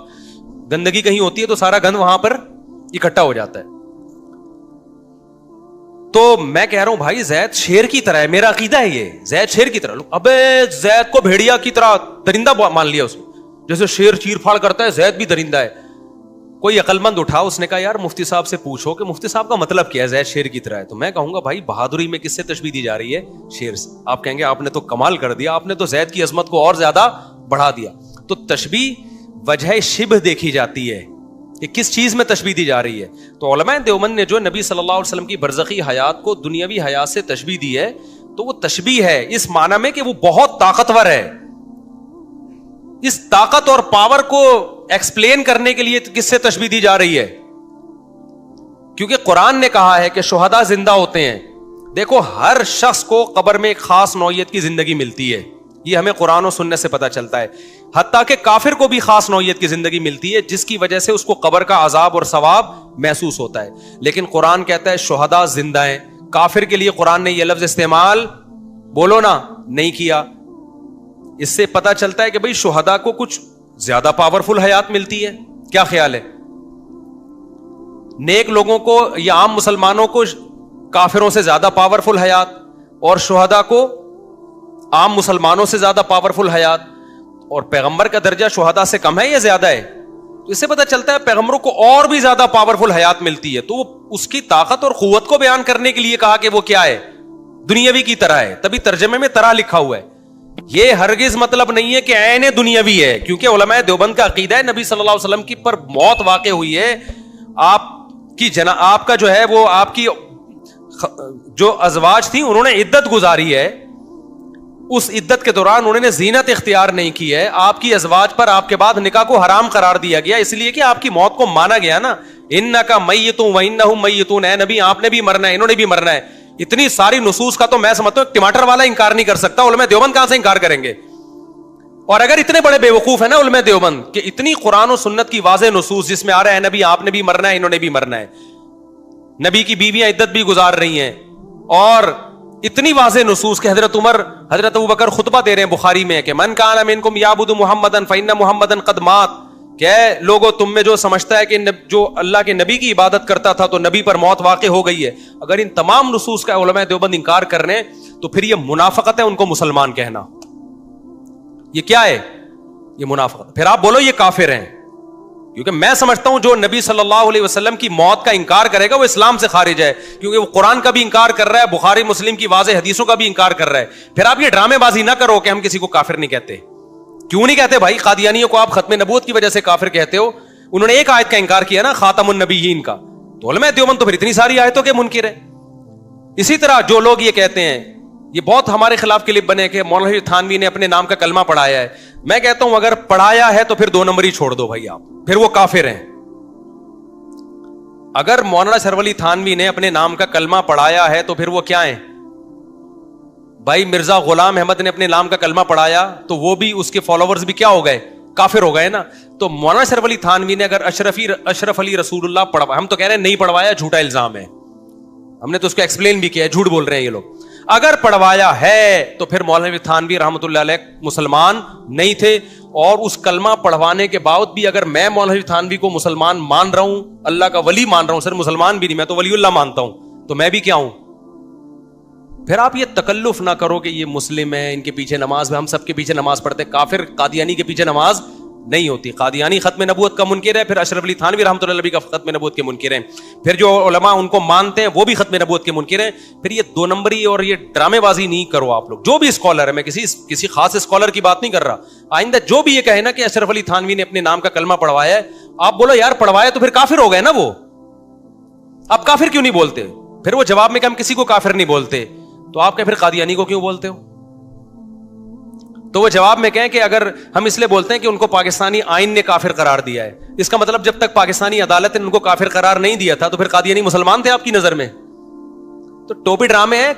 گندگی کہیں ہوتی ہے تو سارا گند وہاں پر اکٹھا ہو جاتا ہے. تو میں کہہ رہا ہوں بھائی زید شیر کی طرح ہے، میرا عقیدہ ہے یہ زید شیر کی طرح. ابے زید کو بھیڑیا کی طرح درندہ مان لیا اس کو، جیسے شیر چیر پھاڑ کرتا ہے زید بھی درندہ ہے. کوئی عقل مند اٹھا، اس نے کہا یار مفتی صاحب سے پوچھو کہ مفتی صاحب کا مطلب کیا ہے زید شیر کی طرح ہے. تو میں کہوں گا بھائی بہادری میں کس سے تشبیہ دی جا رہی ہے؟ شیر سے. آپ کہیں گے آپ نے تو کمال کر دیا، آپ نے تو زید کی عظمت کو اور زیادہ بڑھا دیا. تو تشبیہ وجہ شبہ دیکھی جاتی ہے کہ کس چیز میں تشبیہ دی جا رہی ہے. تو علماء دیوبند نے جو نبی صلی اللہ علیہ وسلم کی برزخی حیات کو دنیاوی حیات سے تشبیہ دی ہے تو وہ تشبیہ ہے اس معنی میں کہ وہ بہت طاقتور ہے. اس طاقت اور پاور کو ایکسپلین کرنے کے لیے کس سے تشبیہ دی جا رہی ہے؟ کیونکہ قرآن نے کہا ہے کہ شہداء زندہ ہوتے ہیں. دیکھو ہر شخص کو قبر میں ایک خاص نوعیت کی زندگی ملتی ہے، یہ ہمیں قرآن و سنت سے پتہ چلتا ہے. حتیٰ کہ کافر کو بھی خاص نوعیت کی زندگی ملتی ہے جس کی وجہ سے اس کو قبر کا عذاب اور ثواب محسوس ہوتا ہے. لیکن قرآن کہتا ہے شہداء زندہ ہیں. کافر کے لیے قرآن نے یہ لفظ استعمال بولو نا نہیں کیا. اس سے پتہ چلتا ہے کہ بھئی شہداء کو کچھ زیادہ پاورفل حیات ملتی ہے. کیا خیال ہے؟ نیک لوگوں کو یا عام مسلمانوں کو کافروں سے زیادہ پاورفل حیات، اور شہداء کو عام مسلمانوں سے زیادہ پاورفل حیات، اور پیغمبر کا درجہ شہداء سے کم ہے یا زیادہ ہے؟ تو اس سے پتہ چلتا ہے پیغمبروں کو اور بھی زیادہ پاورفل حیات ملتی ہے. تو وہ اس کی طاقت اور قوت کو بیان کرنے کے لیے کہا کہ وہ کیا ہے؟ دنیاوی کی طرح ہے. تبھی ترجمے میں طرح لکھا ہوا ہے. یہ ہرگز مطلب نہیں ہے کہ عین دنیاوی ہے، کیونکہ علماء دیوبند کا عقیدہ ہے نبی صلی اللہ علیہ وسلم کی پر موت واقع ہوئی ہے، آپ کا جو ہے وہ آپ کی جو ازواج تھی انہوں نے عدت گزاری ہے، اس عدت کے دوران انہوں نے زینت اختیار نہیں کی ہے. آپ کی ازواج پر آپ کے بعد نکاح کو حرام قرار دیا گیا اس لیے کہ آپ کی موت کو مانا گیا نا. انکا میتون وانہم میتون، اے نبی آپ نے بھی مرنا ہے، انہوں نے بھی مرنا ہے. اتنی ساری نصوص کا تو میں سمجھتا ہوں ٹماٹر والا انکار نہیں کر سکتا. علماء دیوبند کہاں سے انکار کریں گے؟ اور اگر اتنے بڑے بے وقوف ہیں نا علماء دیوبند کہ اتنی قرآن و سنت کی واضح نصوص جس میں آ رہا ہے نبی آپ نے بھی مرنا ہے، انہوں نے بھی مرنا ہے، نبی کی بیویاں عدت بھی گزار رہی ہیں، اور اتنی واضح نصوص کہ حضرت عمر حضرت ابوبکر خطبہ دے رہے ہیں بخاری میں کہ من کان منکم یعبد محمدن فإن محمدن قد مات، کہ لوگوں تم میں جو سمجھتا ہے کہ جو اللہ کے نبی کی عبادت کرتا تھا تو نبی پر موت واقع ہو گئی ہے، اگر ان تمام نصوص کا علماء دیوبند انکار کر رہے ہیں تو پھر یہ منافقت ہے ان کو مسلمان کہنا. یہ کیا ہے؟ یہ منافقت. پھر آپ بولو یہ کافر ہیں، کیونکہ میں سمجھتا ہوں جو نبی صلی اللہ علیہ وسلم کی موت کا انکار کرے گا وہ اسلام سے خارج ہے، کیونکہ وہ قرآن کا بھی انکار کر رہا ہے، بخاری مسلم کی واضح حدیثوں کا بھی انکار کر رہا ہے. پھر آپ یہ ڈرامے بازی نہ کرو کہ ہم کسی کو کافر نہیں کہتے. کیوں نہیں کہتے بھائی؟ قادیانیوں کو آپ ختم نبوت کی وجہ سے کافر کہتے ہو، انہوں نے ایک آیت کا انکار کیا نا، خاتم النبیین کا، تو علماء دیوبند تو پھر اتنی ساری آیتوں کے منکر ہیں. اسی طرح جو لوگ یہ کہتے ہیں، یہ بہت ہمارے خلاف کلپ بنے کہ مولانا تھانوی نے اپنے نام کا کلمہ پڑھایا ہے. میں کہتا ہوں اگر پڑھایا ہے تو پھر 2 نمبر ہی چھوڑ دو بھائی، آپ پھر وہ کافر ہیں. اگر مولانا شرف علی تھانوی نے اپنے نام کا کلمہ پڑھایا ہے تو پھر وہ کیا ہیں بھائی؟ مرزا غلام احمد نے اپنے نام کا کلمہ پڑھایا تو وہ بھی، اس کے فالوورز بھی کیا ہو گئے؟ کافر ہو گئے نا. تو مولانا شرف علی تھانوی نے اگر اشرف علی رسول اللہ پڑھوایا، ہم تو کہہ رہے ہیں نہیں پڑھوایا، جھوٹا الزام ہے، ہم نے تو اس کو ایکسپلین بھی کیا ہے، جھوٹ بول رہے ہیں یہ لوگ. اگر پڑھوایا ہے تو پھر مولانا تھانوی رحمۃ اللہ علیہ مسلمان نہیں تھے، اور اس کلمہ پڑھوانے کے باوجود بھی اگر میں مولانا تھانوی کو مسلمان مان رہا ہوں، اللہ کا ولی مان رہا ہوں، صرف مسلمان بھی نہیں، میں تو ولی اللہ مانتا ہوں، تو میں بھی کیا ہوں؟ پھر آپ یہ تکلف نہ کرو کہ یہ مسلم ہے، ان کے پیچھے نماز میں، ہم سب کے پیچھے نماز پڑھتے. کافر قادیانی کے پیچھے نماز نہیں ہوتی. قادیانی ختم نبوت کا منکر ہے، پھر اشرف علی تھانوی رحمۃ اللہ علیہ کا ختم نبوت کے منکر ہیں، پھر جو علماء ان کو مانتے ہیں وہ بھی ختم نبوت کے منکر ہیں. پھر یہ 2 نمبری اور یہ ڈرامے بازی نہیں کرو آپ لوگ. جو بھی اسکالر ہے، میں کسی خاص اسکالر کی بات نہیں کر رہا، آئندہ جو بھی یہ کہے نا کہ اشرف علی تھانوی نے اپنے نام کا کلمہ پڑھوایا ہے، آپ بولو یار پڑھوایا تو پھر کافر ہو گئے نا وہ. آپ کافر کیوں نہیں بولتے؟ پھر وہ جواب میں کہ ہم کسی کو کافر نہیں بولتے، تو آپ کہ پھر قادیانی کو کیوں بولتے ہو؟ تو وہ جواب میں کہیں کہ اگر ہم اس لیے بولتے ہیں کہ ان کو پاکستانی آئین نے کافر قرار دیا ہے، اس کا مطلب جب تک پاکستانی عدالت نے ان کو کافر قرار نہیں دیا تھا تو پھر قادیانی مسلمان تھے آپ کی نظر میں؟ تو ٹوپی ڈرامے ہیں،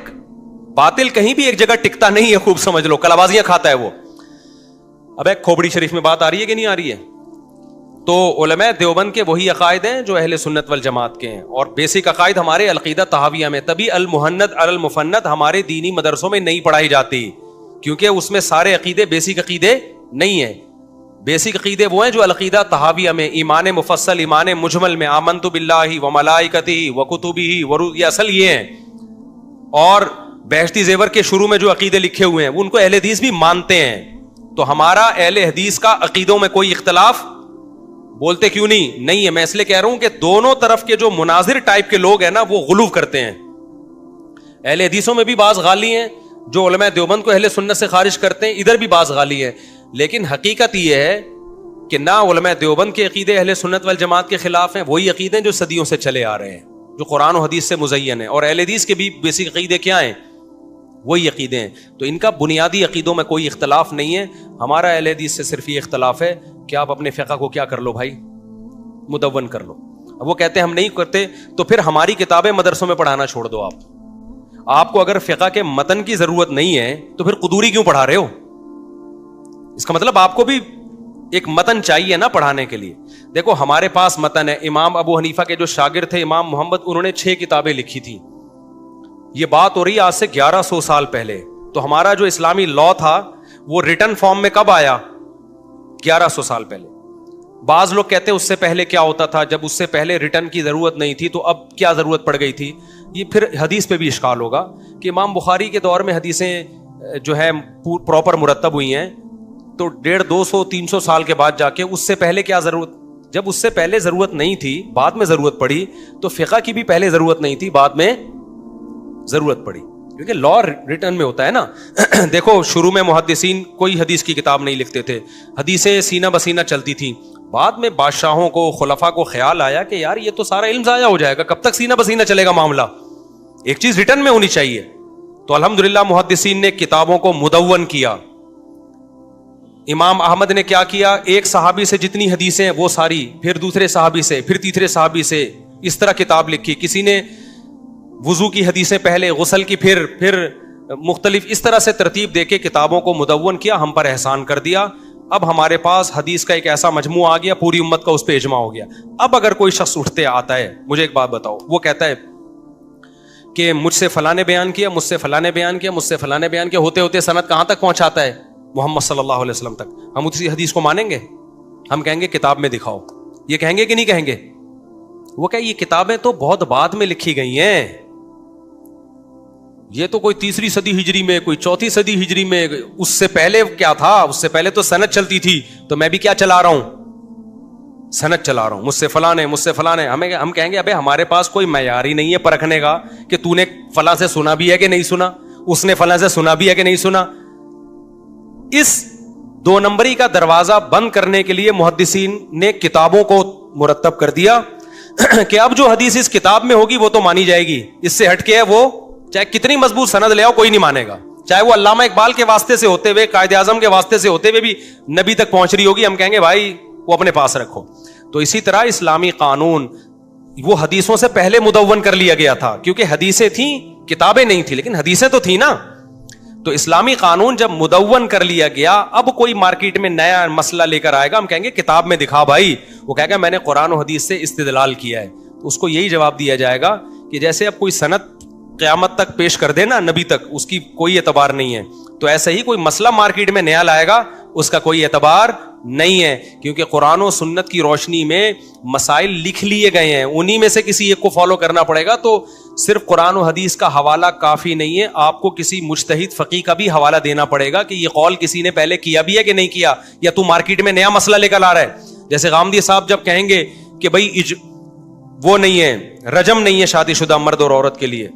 باطل کہیں بھی ایک جگہ ٹکتا نہیں ہے، خوب سمجھ لو، کلابازیاں کھاتا ہے وہ. اب ایک کھوبڑی شریف میں بات آ رہی ہے کہ نہیں آ رہی ہے؟ تو علماء دیوبند کے وہی عقائد ہیں جو اہل سنت والجماعت کے ہیں، اور بیسک عقائد ہمارے العقیدہ طحاویہ میں. تبھی المحند علی المفند ہمارے دینی مدرسوں میں نہیں پڑھائی جاتی، کیونکہ اس میں سارے عقیدے بیسک عقیدے نہیں ہیں. بیسک عقیدے وہ ہیں جو العقیدہ طحاویہ میں، ایمان مفصل، ایمان مجمل میں، آمنت باللہ وملائکتہ وکتبہ یہ اصل یہ ہیں. اور بہشتی زیور کے شروع میں جو عقیدے لکھے ہوئے ہیں ان کو اہل حدیث بھی مانتے ہیں. تو ہمارا اہل حدیث کا عقیدوں میں کوئی اختلاف بولتے کیوں نہیں ہے. میں اس لیے کہہ رہا ہوں کہ دونوں طرف کے جو مناظر ٹائپ کے لوگ ہیں نا وہ غلو کرتے ہیں. اہل حدیثوں میں بھی بعض غالی ہیں جو علماء دیوبند کو اہل سنت سے خارج کرتے ہیں، ادھر بھی بعض غالی ہیں. لیکن حقیقت یہ ہے کہ نہ علماء دیوبند کے عقیدے اہل سنت والجماعت کے خلاف ہیں، وہی عقیدے جو صدیوں سے چلے آ رہے ہیں، جو قرآن و حدیث سے مزین ہیں. اور اہل حدیث کے بھی بیسک عقیدے کیا ہیں؟ وہی عقیدے ہیں. تو ان کا بنیادی عقیدوں میں کوئی اختلاف نہیں ہے. ہمارا اہل حدیث سے صرف یہ اختلاف ہے کہ آپ اپنے فقہ کو کیا کر لو بھائی، مدون کر لو. اب وہ کہتے ہیں ہم نہیں کرتے، تو پھر ہماری کتابیں مدرسوں میں پڑھانا چھوڑ دو. آپ کو اگر فقہ کے متن کی ضرورت نہیں ہے تو پھر قدوری کیوں پڑھا رہے ہو؟ اس کا مطلب آپ کو بھی ایک متن چاہیے نا پڑھانے کے لیے. دیکھو ہمارے پاس متن ہے. امام ابو حنیفہ کے جو شاگرد تھے امام محمد، انہوں نے 6 کتابیں لکھی تھی. یہ بات ہو رہی ہے آج سے 1100 سال پہلے. تو ہمارا جو اسلامی لا تھا وہ ریٹن فارم میں کب آیا؟ 1100 سال پہلے. بعض لوگ کہتے ہیں اس سے پہلے کیا ہوتا تھا، جب اس سے پہلے ریٹن کی ضرورت نہیں تھی تو اب کیا ضرورت پڑ گئی تھی. یہ پھر حدیث پہ بھی اشکال ہوگا کہ امام بخاری کے دور میں حدیثیں جو ہے پراپر مرتب ہوئی ہیں، تو 150 200 300 سال کے بعد جا کے اس سے پہلے کیا ضرورت؟ جب اس سے پہلے ضرورت نہیں تھی، بعد میں ضرورت پڑی، تو فقہ کی بھی پہلے ضرورت نہیں تھی، بعد میں ضرورت پڑی، کیونکہ لا ریٹن میں ہوتا ہے نا. دیکھو شروع میں محدثین کوئی حدیث کی کتاب نہیں لکھتے تھے، حدیثیں سینہ بسینہ چلتی تھیں. بعد میں بادشاہوں کو، خلفاء کو خیال آیا کہ یار یہ تو سارا علم ضائع ہو جائے گا، کب تک سینہ بسینہ چلے گا معاملہ، ایک چیز ریٹن میں ہونی چاہیے. تو الحمدللہ محدثین نے کتابوں کو مدون کیا. امام احمد نے کیا کیا، ایک صحابی سے جتنی حدیثیں ہیں وہ ساری، پھر دوسرے صحابی سے، پھر تیسرے صحابی سے، اس طرح کتاب لکھی. کسی نے وضو کی حدیثیں پہلے، غسل کی پھر مختلف، اس طرح سے ترتیب دے کے کتابوں کو مدون کیا، ہم پر احسان کر دیا. اب ہمارے پاس حدیث کا ایک ایسا مجموعہ آ گیا، پوری امت کا اس پہ اجماع ہو گیا. اب اگر کوئی شخص اٹھتے آتا ہے، مجھے ایک بات بتاؤ، وہ کہتا ہے کہ مجھ سے فلاں نے بیان کیا، مجھ سے فلاں نے بیان کیا، مجھ سے فلاں نے بیان کیا، ہوتے ہوتے سند کہاں تک پہنچاتا ہے؟ محمد صلی اللہ علیہ وسلم تک. ہم اسی حدیث کو مانیں گے؟ ہم کہیں گے کتاب میں دکھاؤ. یہ کہیں گے کہ نہیں کہیں گے؟ وہ کہ یہ کتابیں تو بہت بعد میں لکھی گئی ہیں, یہ تو کوئی 3 صدی ہجری میں, کوئی 4 صدی ہجری میں, اس سے پہلے کیا تھا, اس سے پہلے تو سند چلتی تھی, تو میں بھی کیا چلا رہا ہوں, سند چلا رہا ہوں, مجھ سے فلاں ہے, مجھ سے فلاں ہے. ہم کہیں گے ابے ہمارے پاس کوئی معیار ہی نہیں ہے پرکھنے کا کہ تو نے فلاں سے سنا بھی ہے کہ نہیں سنا, اس نے فلاں سے سنا بھی ہے کہ نہیں سنا. اس 2 نمبری کا دروازہ بند کرنے کے لیے محدثین نے کتابوں کو مرتب کر دیا کہ اب جو حدیث اس کتاب میں ہوگی وہ تو مانی جائے گی, اس سے ہٹ کے ہے وہ چاہے کتنی مضبوط سند لے آؤ کوئی نہیں مانے گا, چاہے وہ علامہ اقبال کے واسطے سے ہوتے ہوئے, قائد اعظم کے واسطے سے ہوتے ہوئے بھی نبی تک پہنچ رہی ہوگی, ہم کہیں گے بھائی وہ اپنے پاس رکھو. تو اسی طرح اسلامی قانون وہ حدیثوں سے پہلے مدون کر لیا گیا تھا, کیونکہ حدیثیں تھیں, کتابیں نہیں تھیں, لیکن حدیثیں تو تھیں نا. تو اسلامی قانون جب مدون کر لیا گیا, اب کوئی مارکیٹ میں نیا مسئلہ لے کر آئے گا, ہم کہیں گے کتاب میں دکھا بھائی, وہ کہے گا میں نے قرآن و حدیث سے استدلال کیا ہے. تو اس کو یہی جواب دیا جائے گا کہ جیسے اب کوئی سند قیامت تک پیش کر دے نا نبی تک, اس کی کوئی اعتبار نہیں ہے, تو ایسے ہی کوئی مسئلہ مارکیٹ میں نیا لائے گا, اس کا کوئی اعتبار نہیں ہے, کیونکہ قرآن و سنت کی روشنی میں مسائل لکھ لیے گئے ہیں, انہی میں سے کسی ایک کو فالو کرنا پڑے گا. تو صرف قرآن و حدیث کا حوالہ کافی نہیں ہے, آپ کو کسی مجتہد فقیہ کا بھی حوالہ دینا پڑے گا کہ یہ قول کسی نے پہلے کیا بھی ہے کہ نہیں کیا, یا تو مارکیٹ میں نیا مسئلہ لے کر آ رہا ہے. جیسے غامدی صاحب جب کہیں گے کہ بھائی وہ نہیں ہے, رجم نہیں ہے شادی شدہ مرد اور عورت کے لیے,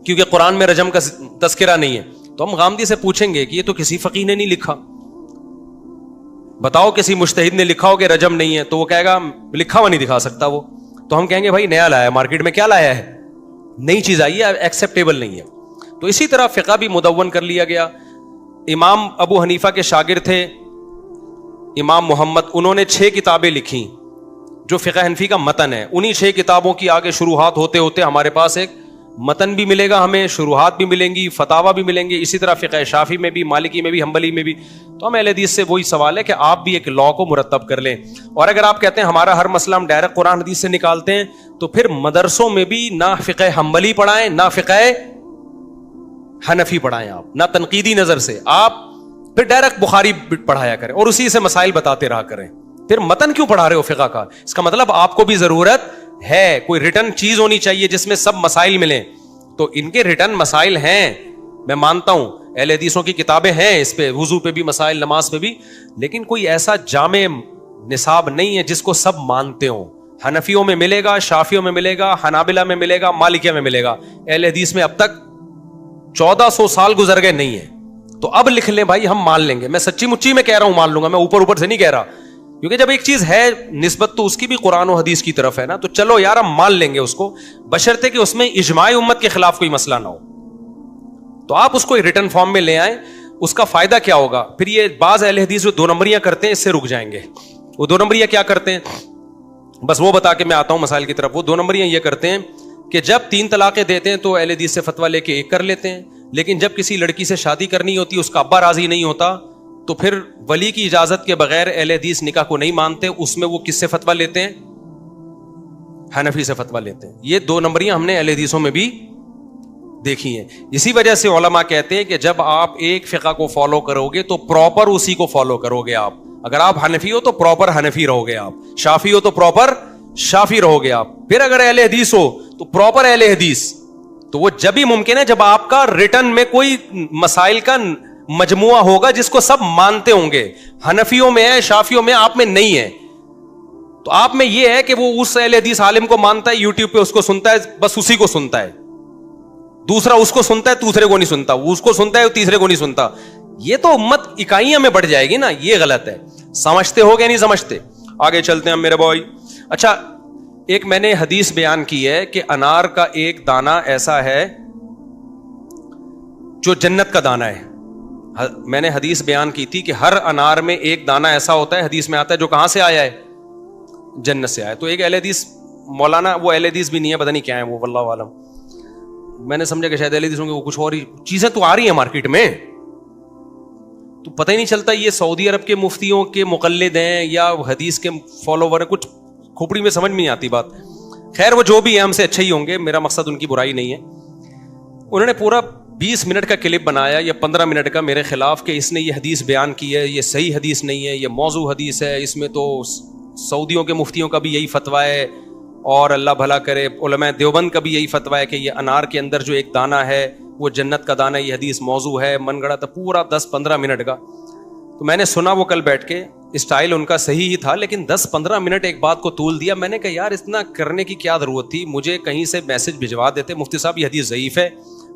کیونکہ قرآن میں رجم کا تذکرہ نہیں ہے, تو ہم غامدی سے پوچھیں گے کہ یہ تو کسی فقیہ نے نہیں لکھا, بتاؤ کسی مجتہد نے لکھا ہو کہ رجم نہیں ہے, تو وہ کہے گا لکھا ہوا نہیں دکھا سکتا وہ. تو ہم کہیں گے بھائی نیا لایا ہے, مارکیٹ میں کیا لایا ہے, نئی چیز آئی ہے, ایکسیپٹیبل نہیں ہے. تو اسی طرح فقہ بھی مدون کر لیا گیا. امام ابو حنیفہ کے شاگرد تھے امام محمد, انہوں نے 6 کتابیں لکھی جو فقہ حنفی کا متن ہے. انہی 6 کتابوں کی آگے شروحات ہوتے ہوتے ہمارے پاس ایک متن بھی ملے گا, ہمیں شروحات بھی ملیں گی, فتاوی بھی ملیں گے. اسی طرح فقہ شافعی میں بھی, مالکی میں بھی, حنبلی میں بھی. تو ہم اہل حدیث سے وہی سوال ہے کہ آپ بھی ایک لا کو مرتب کر لیں. اور اگر آپ کہتے ہیں ہمارا ہر مسئلہ ہم ڈائریکٹ قرآن حدیث سے نکالتے ہیں, تو پھر مدرسوں میں بھی نہ فقہ حنبلی پڑھائیں نہ فقہ حنفی پڑھائیں آپ, نہ تنقیدی نظر سے, آپ پھر ڈائریکٹ بخاری پڑھایا کریں اور اسی سے مسائل بتاتے رہا کریں. پھر متن کیوں پڑھا رہے ہو فقہ کا؟ اس کا مطلب آپ کو بھی ضرورت ہے, کوئی ریٹن چیز ہونی چاہیے جس میں سب مسائل ملیں. تو ان کے ریٹن مسائل ہیں, میں مانتا ہوں اہل حدیثوں کی کتابیں ہیں اس پہ, وضو پہ بھی مسائل, نماز پہ بھی, لیکن کوئی ایسا جامع نصاب نہیں ہے جس کو سب مانتے ہوں. حنفیوں میں ملے گا, شافیوں میں ملے گا, حنابلہ میں ملے گا, مالکیہ میں ملے گا. اہل حدیث میں اب تک 1400 سال گزر گئے نہیں ہے. تو اب لکھ لیں بھائی, ہم مان لیں گے. میں سچی مچی میں کہہ رہا ہوں, مان لوں گا, میں اوپر اوپر سے نہیں کہہ رہا, کیونکہ جب ایک چیز ہے نسبت تو اس کی بھی قرآن و حدیث کی طرف ہے نا, تو چلو یار ہم مان لیں گے اس کو, بشرطے کہ اس میں اجماع امت کے خلاف کوئی مسئلہ نہ ہو. تو آپ اس کو ریٹن فارم میں لے آئیں. اس کا فائدہ کیا ہوگا پھر؟ یہ بعض اہل حدیث جو 2 نمبریاں کرتے ہیں اس سے رک جائیں گے. وہ 2 نمبریاں کیا کرتے ہیں, بس وہ بتا کے میں آتا ہوں مسائل کی طرف. وہ 2 نمبریاں یہ کرتے ہیں کہ جب 3 طلاقیں دیتے ہیں تو اہل حدیث سے فتویٰ لے کے 1 کر لیتے ہیں, لیکن جب کسی لڑکی سے شادی کرنی ہوتی, اس کا ابا راضی نہیں ہوتا, تو پھر ولی کی اجازت کے بغیر اہل حدیث نکاح کو نہیں مانتے. اس میں وہ کس سے فتویٰ لیتے ہیں؟ حنفی سے فتویٰ لیتے ہیں. یہ 2 نمبریاں ہم نے اہل حدیثوں میں بھی دیکھی ہیں. اسی وجہ سے علماء کہتے ہیں کہ جب آپ ایک فقہ کو فالو کرو گے تو پراپر اسی کو فالو کرو گے آپ. اگر آپ حنفی ہو تو پراپر حنفی رہو گے آپ, شافی ہو تو پراپر شافی رہو گے آپ, پھر اگر اہل حدیث ہو تو پراپر اہل حدیث. تو وہ جب ہی ممکن ہے جب آپ کا ریٹن میں کوئی مسائل کا مجموعہ ہوگا جس کو سب مانتے ہوں گے. حنفیوں میں ہے, شافیوں میں, آپ میں نہیں ہے. تو آپ میں یہ ہے کہ وہ اس اہل حدیث عالم کو مانتا ہے, یوٹیوب پہ اس کو سنتا ہے, بس اسی کو سنتا ہے. دوسرا اس کو سنتا ہے, دوسرے کو نہیں سنتا, وہ اس کو سنتا ہے, تیسرے کو نہیں سنتا. یہ تو امت اکائیاں میں بڑھ جائے گی نا, یہ غلط ہے. سمجھتے ہو گیا نہیں سمجھتے؟ آگے چلتے ہیں میرے بھائی. اچھا, ایک میں نے حدیث بیان کی ہے کہ انار کا ایک دانہ ایسا ہے جو جنت کا دانہ ہے. میں نے حدیث بیان کی تھی کہ ہر انار میں ایک دانہ ایسا ہوتا ہے, حدیث میں آتا ہے, جو کہاں سے آیا ہے؟ جنت سے آیا. تو ایک اہل حدیث مولانا, وہ اہل حدیث بھی نہیں ہے, پتہ نہیں کیا ہے وہ, واللہ عالم. میں نے سمجھا کہ شاید اہل حدیث ہوں گے, وہ کچھ اور ہی چیزیں تو آ رہی ہیں مارکیٹ میں, تو پتہ ہی نہیں چلتا یہ سعودی عرب کے مفتیوں کے مقلد ہیں یا حدیث کے فالوور ہیں. کچھ کھوپڑی میں سمجھ میں نہیں آتی بات. خیر وہ جو بھی ہے ہم سے اچھے ہی ہوں گے, میرا مقصد ان کی برائی نہیں ہے. انہوں نے پورا 20 منٹ کا کلپ بنایا یا 15 منٹ کا میرے خلاف کہ اس نے یہ حدیث بیان کی ہے, یہ صحیح حدیث نہیں ہے, یہ موضوع حدیث ہے, اس میں تو سعودیوں کے مفتیوں کا بھی یہی فتویٰ ہے, اور اللہ بھلا کرے علماء دیوبند کا بھی یہی فتویٰ ہے کہ یہ انار کے اندر جو ایک دانہ ہے وہ جنت کا دانہ, یہ حدیث موضوع ہے, من گڑا تھا پورا 10-15 منٹ کا. تو میں نے سنا وہ کل بیٹھ کے, اسٹائل ان کا صحیح ہی تھا, لیکن 10-15 منٹ ایک بات کو طول دیا. میں نے کہا یار اتنا کرنے کی کیا ضرورت تھی, مجھے کہیں سے میسج بھجوا دیتے مفتی صاحب یہ حدیث ضعیف ہے,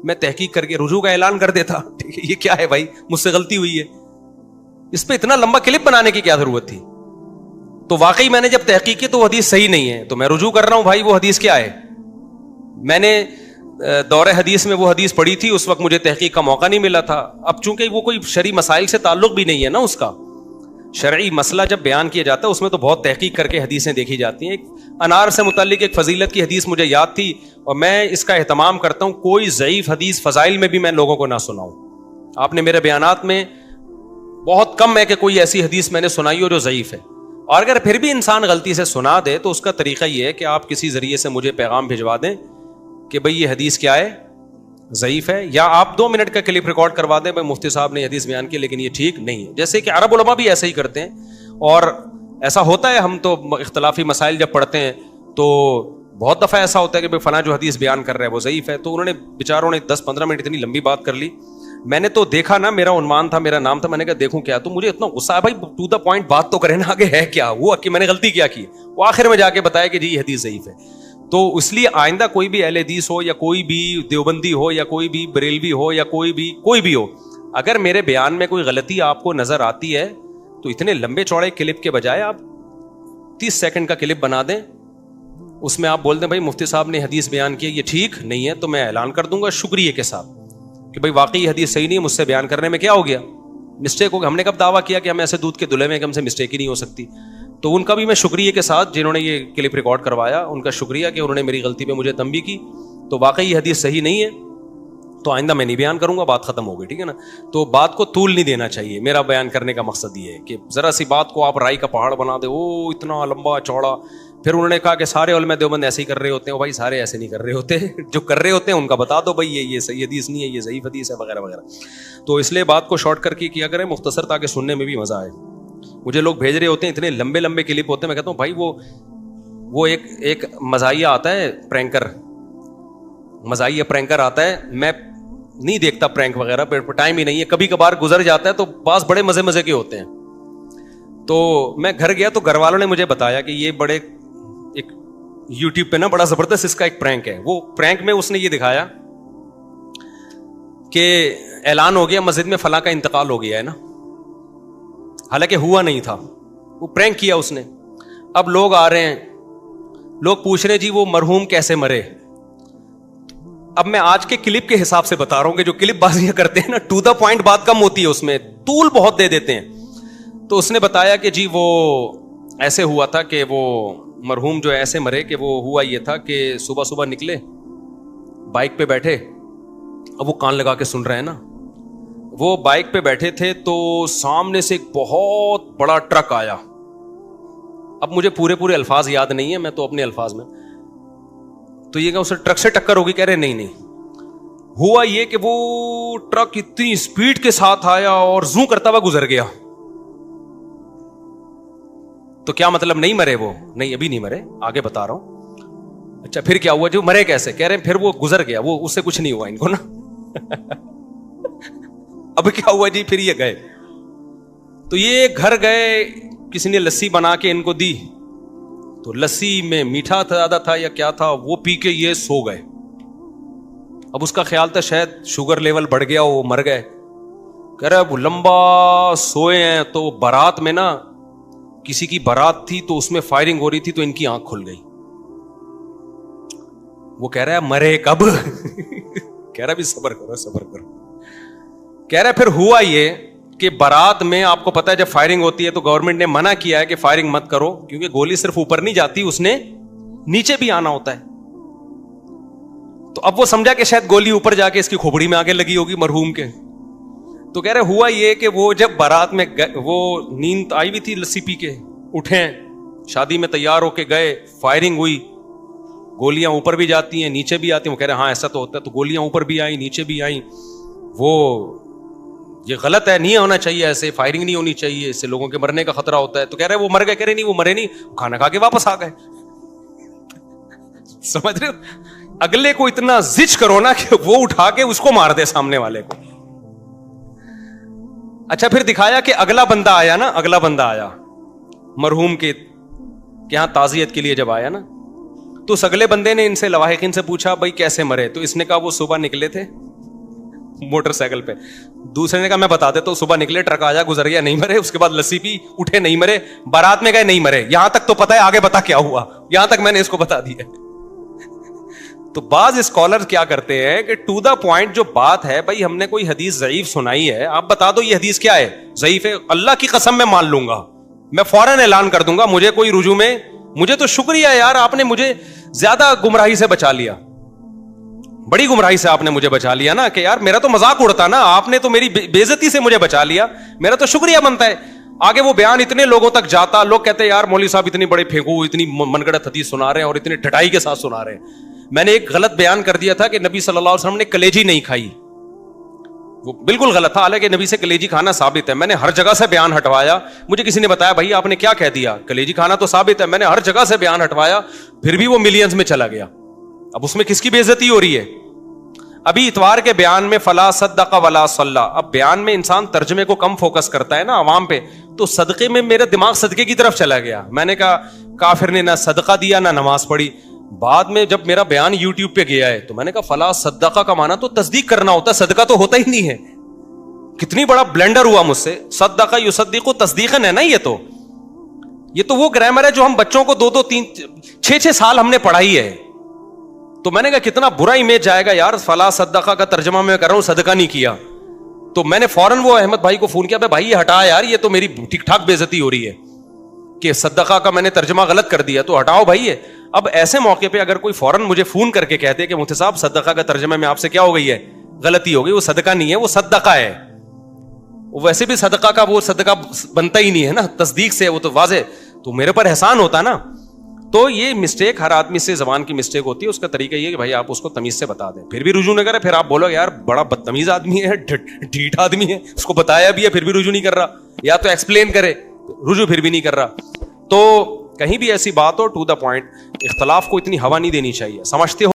میں تحقیق کر کے رجوع کا اعلان کر دیتا. یہ کیا ہے بھائی, مجھ سے غلطی ہوئی ہے, اس پہ اتنا لمبا کلپ بنانے کی کیا ضرورت تھی. تو واقعی میں نے جب تحقیق کی تو وہ حدیث صحیح نہیں ہے, تو میں رجوع کر رہا ہوں بھائی وہ حدیث کیا ہے. میں نے دور حدیث میں وہ حدیث پڑھی تھی, اس وقت مجھے تحقیق کا موقع نہیں ملا تھا. اب چونکہ وہ کوئی شرعی مسائل سے تعلق بھی نہیں ہے نا, اس کا شرعی مسئلہ جب بیان کیا جاتا ہے اس میں تو بہت تحقیق کر کے حدیثیں دیکھی جاتی ہیں. ایک انار سے متعلق ایک فضیلت کی حدیث مجھے یاد تھی, اور میں اس کا اہتمام کرتا ہوں کوئی ضعیف حدیث فضائل میں بھی میں لوگوں کو نہ سناؤں. آپ نے میرے بیانات میں بہت کم ہے کہ کوئی ایسی حدیث میں نے سنائی ہو جو ضعیف ہے. اور اگر پھر بھی انسان غلطی سے سنا دے تو اس کا طریقہ یہ ہے کہ آپ کسی ذریعے سے مجھے پیغام بھجوا دیں کہ بھئی یہ حدیث کیا ہے, ضعیف ہے, یا آپ 2 منٹ کا کلپ ریکارڈ کروا دیں بھئی مفتی صاحب نے حدیث بیان کی لیکن یہ ٹھیک نہیں ہے. جیسے کہ عرب علماء بھی ایسا ہی کرتے ہیں, اور ایسا ہوتا ہے, ہم تو اختلافی مسائل جب پڑھتے ہیں تو بہت دفعہ ایسا ہوتا ہے کہ بھئی فلاں جو حدیث بیان کر رہا ہے وہ ضعیف ہے. تو انہوں نے بیچاروں نے 10-15 منٹ اتنی لمبی بات کر لی. میں نے تو دیکھا نا, میرا عنوان تھا, میرا نام تھا, میں نے کہا دیکھوں کیا, تو مجھے اتنا غصہ ہے بھائی ٹو دا پوائنٹ بات تو کرے نا, آگے ہے کیا, وہ کہ میں نے غلطی کیا کی, وہ آخر میں جا کے بتایا کہ جی یہ حدیث ضعیف ہے. تو اس لیے آئندہ کوئی بھی اہل حدیث ہو یا کوئی بھی دیوبندی ہو یا کوئی بھی بریلوی ہو یا کوئی بھی ہو, اگر میرے بیان میں کوئی غلطی آپ کو نظر آتی ہے تو اتنے لمبے چوڑے کلپ کے بجائے آپ 30 سیکنڈ کا کلپ بنا دیں, اس میں آپ بول دیں بھائی مفتی صاحب نے حدیث بیان کی یہ ٹھیک نہیں ہے, تو میں اعلان کر دوں گا شکریہ کے ساتھ کہ بھائی واقعی حدیث صحیح نہیں ہے, مجھ سے بیان کرنے میں کیا ہو گیا, مسٹیک ہو گیا. ہم نے کب دعویٰ کیا کہ ہم ایسے دودھ کے دلہے میں کہ ہم سے مسٹیک ہی نہیں ہو سکتی. تو ان کا بھی میں شکریہ کے ساتھ, جنہوں نے یہ کلپ ریکارڈ کروایا, ان کا شکریہ کہ انہوں نے میری غلطی پہ مجھے تنبیہ کی. تو واقعی یہ حدیث صحیح نہیں ہے تو آئندہ میں نہیں بیان کروں گا, بات ختم ہو گئی, ٹھیک ہے نا. تو بات کو طول نہیں دینا چاہیے. میرا بیان کرنے کا مقصد یہ ہے کہ ذرا سی بات کو آپ رائی کا پہاڑ بنا دے, او اتنا لمبا چوڑا. پھر انہوں نے کہا کہ سارے علماء دیوبند ایسے ہی کر رہے ہوتے ہیں. بھائی سارے ایسے نہیں کر رہے ہوتے, جو کر رہے ہوتے ہیں ان کا بتا دو بھائی یہ صحیح حدیث نہیں ہے, یہ ضعیف حدیث ہے وغیرہ وغیرہ. تو اس لیے بات کو شارٹ کر کے کیا کریں, مختصر, تاکہ سننے میں بھی مزہ آئے. مجھے لوگ بھیج رہے ہوتے ہیں اتنے لمبے لمبے کلپ ہوتے ہیں, میں کہتا ہوں بھائی وہ ایک مزاحیہ آتا ہے, پرینکر, مزاحیہ پرینکر آتا ہے. میں نہیں دیکھتا پرینک وغیرہ, ٹائم ہی نہیں ہے, کبھی کبھار گزر جاتا ہے, تو بعض بڑے مزے کے ہوتے ہیں. تو میں گھر گیا تو گھر والوں نے مجھے بتایا کہ یہ بڑے ایک یوٹیوب پہ نا بڑا زبردست اس کا ایک پرینک ہے. وہ پرینک میں اس نے یہ دکھایا کہ اعلان ہو گیا مسجد میں فلاں کا انتقال ہو گیا ہے نا, حالانکہ ہوا نہیں تھا, وہ پرینک کیا اس نے. اب لوگ آ رہے ہیں, لوگ پوچھ رہے ہیں جی وہ مرحوم کیسے مرے. اب میں آج کے کلپ کے حساب سے بتا رہا ہوں کہ جو کلپ بازیاں کرتے ہیں نا, ٹو دا پوائنٹ بات کم ہوتی ہے, اس میں طول بہت دے دیتے ہیں. تو اس نے بتایا کہ جی وہ ایسے ہوا تھا کہ وہ مرحوم جو ایسے مرے کہ وہ ہوا یہ تھا کہ صبح صبح نکلے, بائک پہ بیٹھے, اب وہ کان لگا کے سن رہے ہیں نا, وہ بائک پہ بیٹھے تھے تو سامنے سے ایک بہت بڑا ٹرک آیا. اب مجھے پورے الفاظ یاد نہیں ہیں, میں تو اپنے الفاظ میں, تو یہ کہ اسے ٹرک سے ٹکر ہوگی, کہہ رہے نہیں, ہوا یہ کہ وہ ٹرک اتنی اسپیڈ کے ساتھ آیا اور زوں کرتا ہوا گزر گیا. تو کیا مطلب نہیں مرے وہ؟ نہیں, ابھی نہیں مرے, آگے بتا رہا ہوں. اچھا پھر کیا ہوا, جو مرے کیسے؟ کہہ رہے ہیں پھر وہ گزر گیا, وہ اس سے کچھ نہیں ہوا ان کو نا. اب کیا ہوا جی, پھر یہ گئے, تو یہ گھر گئے, کسی نے لسی بنا کے ان کو دی, تو لسی میں میٹھا زیادہ تھا یا کیا تھا, وہ پی کے یہ سو گئے. اب اس کا خیال تھا شاید شوگر لیول بڑھ گیا, وہ مر گئے. کہہ رہے اب لمبا سوئے ہیں, تو بارات میں نا, کسی کی بارات تھی تو اس میں فائرنگ ہو رہی تھی, تو ان کی آنکھ کھل گئی. وہ کہہ رہا ہے مرے کب؟ کہہ رہا بھی صبر کرو. کہہ رہا پھر ہوا یہ کہ بارات میں آپ کو پتا ہے جب فائرنگ ہوتی ہے تو گورنمنٹ نے منع کیا ہے کہ فائرنگ مت کرو, کیونکہ گولی صرف اوپر نہیں جاتی, اس نے نیچے بھی آنا ہوتا ہے. تو اب وہ سمجھا کہ شاید گولی اوپر جا کے اس کی کھوپڑی میں آگے لگی ہوگی مرحوم کے. تو کہہ رہے ہوا یہ کہ وہ جب بارات میں وہ نیند آئی بھی تھی, لسی پی کے اٹھے, شادی میں تیار ہو کے گئے, فائرنگ ہوئی, گولیاں اوپر بھی جاتی ہیں نیچے بھی آتی ہیں. وہ کہہ رہے ہیں ہاں ایسا تو ہوتا ہے, تو گولیاں اوپر بھی آئیں نیچے بھی آئیں, وہ یہ غلط ہے, نہیں ہونا چاہیے ایسے, فائرنگ نہیں ہونی چاہیے, اس سے لوگوں کے مرنے کا خطرہ ہوتا ہے. تو کہہ رہے وہ مر گئے, کہہ رہے نہیں وہ مرے نہیں, کھانا کھا کے واپس آ گئے. سمجھ رہے ہو, اگلے کو اتنا زج کرو نا کہ وہ اٹھا کے اس کو مار دے سامنے والے کو. اچھا پھر دکھایا کہ اگلا بندہ آیا نا, اگلا بندہ آیا مرحوم کے یہاں تعزیت کے لیے جب آیا نا, تو اس اگلے بندے نے ان سے لواحقین سے پوچھا بھائی کیسے مرے, تو اس نے کہا وہ صبح نکلے تھے موٹر سائیکل پہ. دوسرے نے کہا میں بتا دیتا ہوں, صبح نکلے, ٹرک آیا گزر گیا, نہیں مرے, اس کے بعد لسی پی, اٹھے, نہیں مرے, بارات میں گئے, نہیں مرے. یہاں تک تو پتا ہے, آگے بتا کیا ہوا, یہاں تک میں نے اس کو بتا دیا. تو بعض اسکالر کیا کرتے ہیں کہ ٹو دا پوائنٹ جو بات ہے, بھائی ہم نے کوئی حدیث ضعیف سنائی ہے, آپ بتا دو یہ حدیث کیا ہے, ضعیف ہے, اللہ کی قسم میں مان لوں گا, میں فوراً اعلان کر دوں گا, مجھے کوئی رجوع میں, مجھے تو شکریہ یار, آپ نے مجھے زیادہ گمراہی سے بچا لیا, بڑی گمراہی سے آپ نے مجھے بچا لیا نا, کہ یار میرا تو مذاق اڑتا نا, آپ نے تو میری بے عزتی سے مجھے بچا لیا, میرا تو شکریہ بنتا ہے. آگے وہ بیان اتنے لوگوں تک جاتا, لوگ کہتے ہیں یار مولوی صاحب اتنی بڑے پھینکو, اتنی من گڑت حدیث سنا رہے ہیں اور اتنی ڈھٹائی کے ساتھ سنا رہے ہیں. میں نے ایک غلط بیان کر دیا تھا کہ نبی صلی اللہ علیہ وسلم نے کلیجی نہیں کھائی, وہ بالکل غلط تھا, حالانکہ نبی سے کلیجی کھانا ثابت ہے. میں نے ہر جگہ سے بیان ہٹوایا, مجھے کسی نے بتایا بھائی آپ نے کیا کہہ دیا, کلیجی کھانا تو ثابت ہے, میں نے ہر جگہ سے بیان ہٹوایا, پھر بھی وہ ملینز میں چلا گیا. اب اس میں کس کی بے عزتی ہو رہی ہے؟ ابھی اتوار کے بیان میں فلا صدق ولا صلی, اب بیان میں انسان ترجمے کو کم فوکس کرتا ہے نا عوام پہ, تو صدقے میں میرا دماغ صدقے کی طرف چلا گیا. میں نے کہا کافر نے نہ صدقہ دیا نہ نماز پڑھی. بعد میں جب میرا بیان یوٹیوب پہ گیا ہے تو میں نے کہا فلا صدقہ کا معنی تو تصدیق کرنا ہوتا ہے, صدقہ تو ہوتا ہی نہیں ہے. کتنی بڑا بلنڈر ہوا مجھ سے, صدقہ یصدق تصدیقاً ہے نا, یہ تو وہ گرامر ہے جو ہم بچوں کو 2 3 6 سال ہم نے پڑھائی ہے. تو میں نے کہا کتنا برا امیج جائے گا یار, فلا صدقہ کا ترجمہ میں کر رہا ہوں, صدقہ نہیں کیا. تو میں نے فوراً وہ احمد بھائی کو فون کیا, بھائی یہ ہٹا یار, یہ تو میری ٹھیک ٹھاک بے عزتی ہو رہی ہے کہ صدقہ کا میں نے ترجمہ غلط کر دیا, تو ہٹاؤ بھائی. اب ایسے موقع پہ اگر کوئی فوراً مجھے فون کر کے کہتے کہ مفتی صاحب صدقہ کا ترجمہ میں آپ سے کیا ہو گئی ہے, غلطی ہو گئی, وہ صدقہ نہیں ہے, وہ صدقہ ہے. ویسے بھی صدقہ کا وہ صدقہ بنتا ہی نہیں ہے نا, تصدیق سے, وہ تو واضح, تو میرے پر احسان ہوتا نا. تو یہ مسٹیک ہر آدمی سے زبان کی مسٹیک ہوتی ہے, اس کا طریقہ یہ کہ بھائی آپ اس کو تمیز سے بتا دیں, پھر بھی رجوع نہ کرے, پھر آپ بولو یار بڑا بدتمیز آدمی ہے, ڈھیٹ آدمی ہے, اس کو بتایا بھی ہے پھر بھی رجوع نہیں کر رہا, یا تو ایکسپلین کرے, رجوع پھر بھی نہیں کر رہا. تو کہیں بھی ایسی بات ہو ٹو دا پوائنٹ, اختلاف کو اتنی ہوا نہیں دینی چاہیے. سمجھتے ہو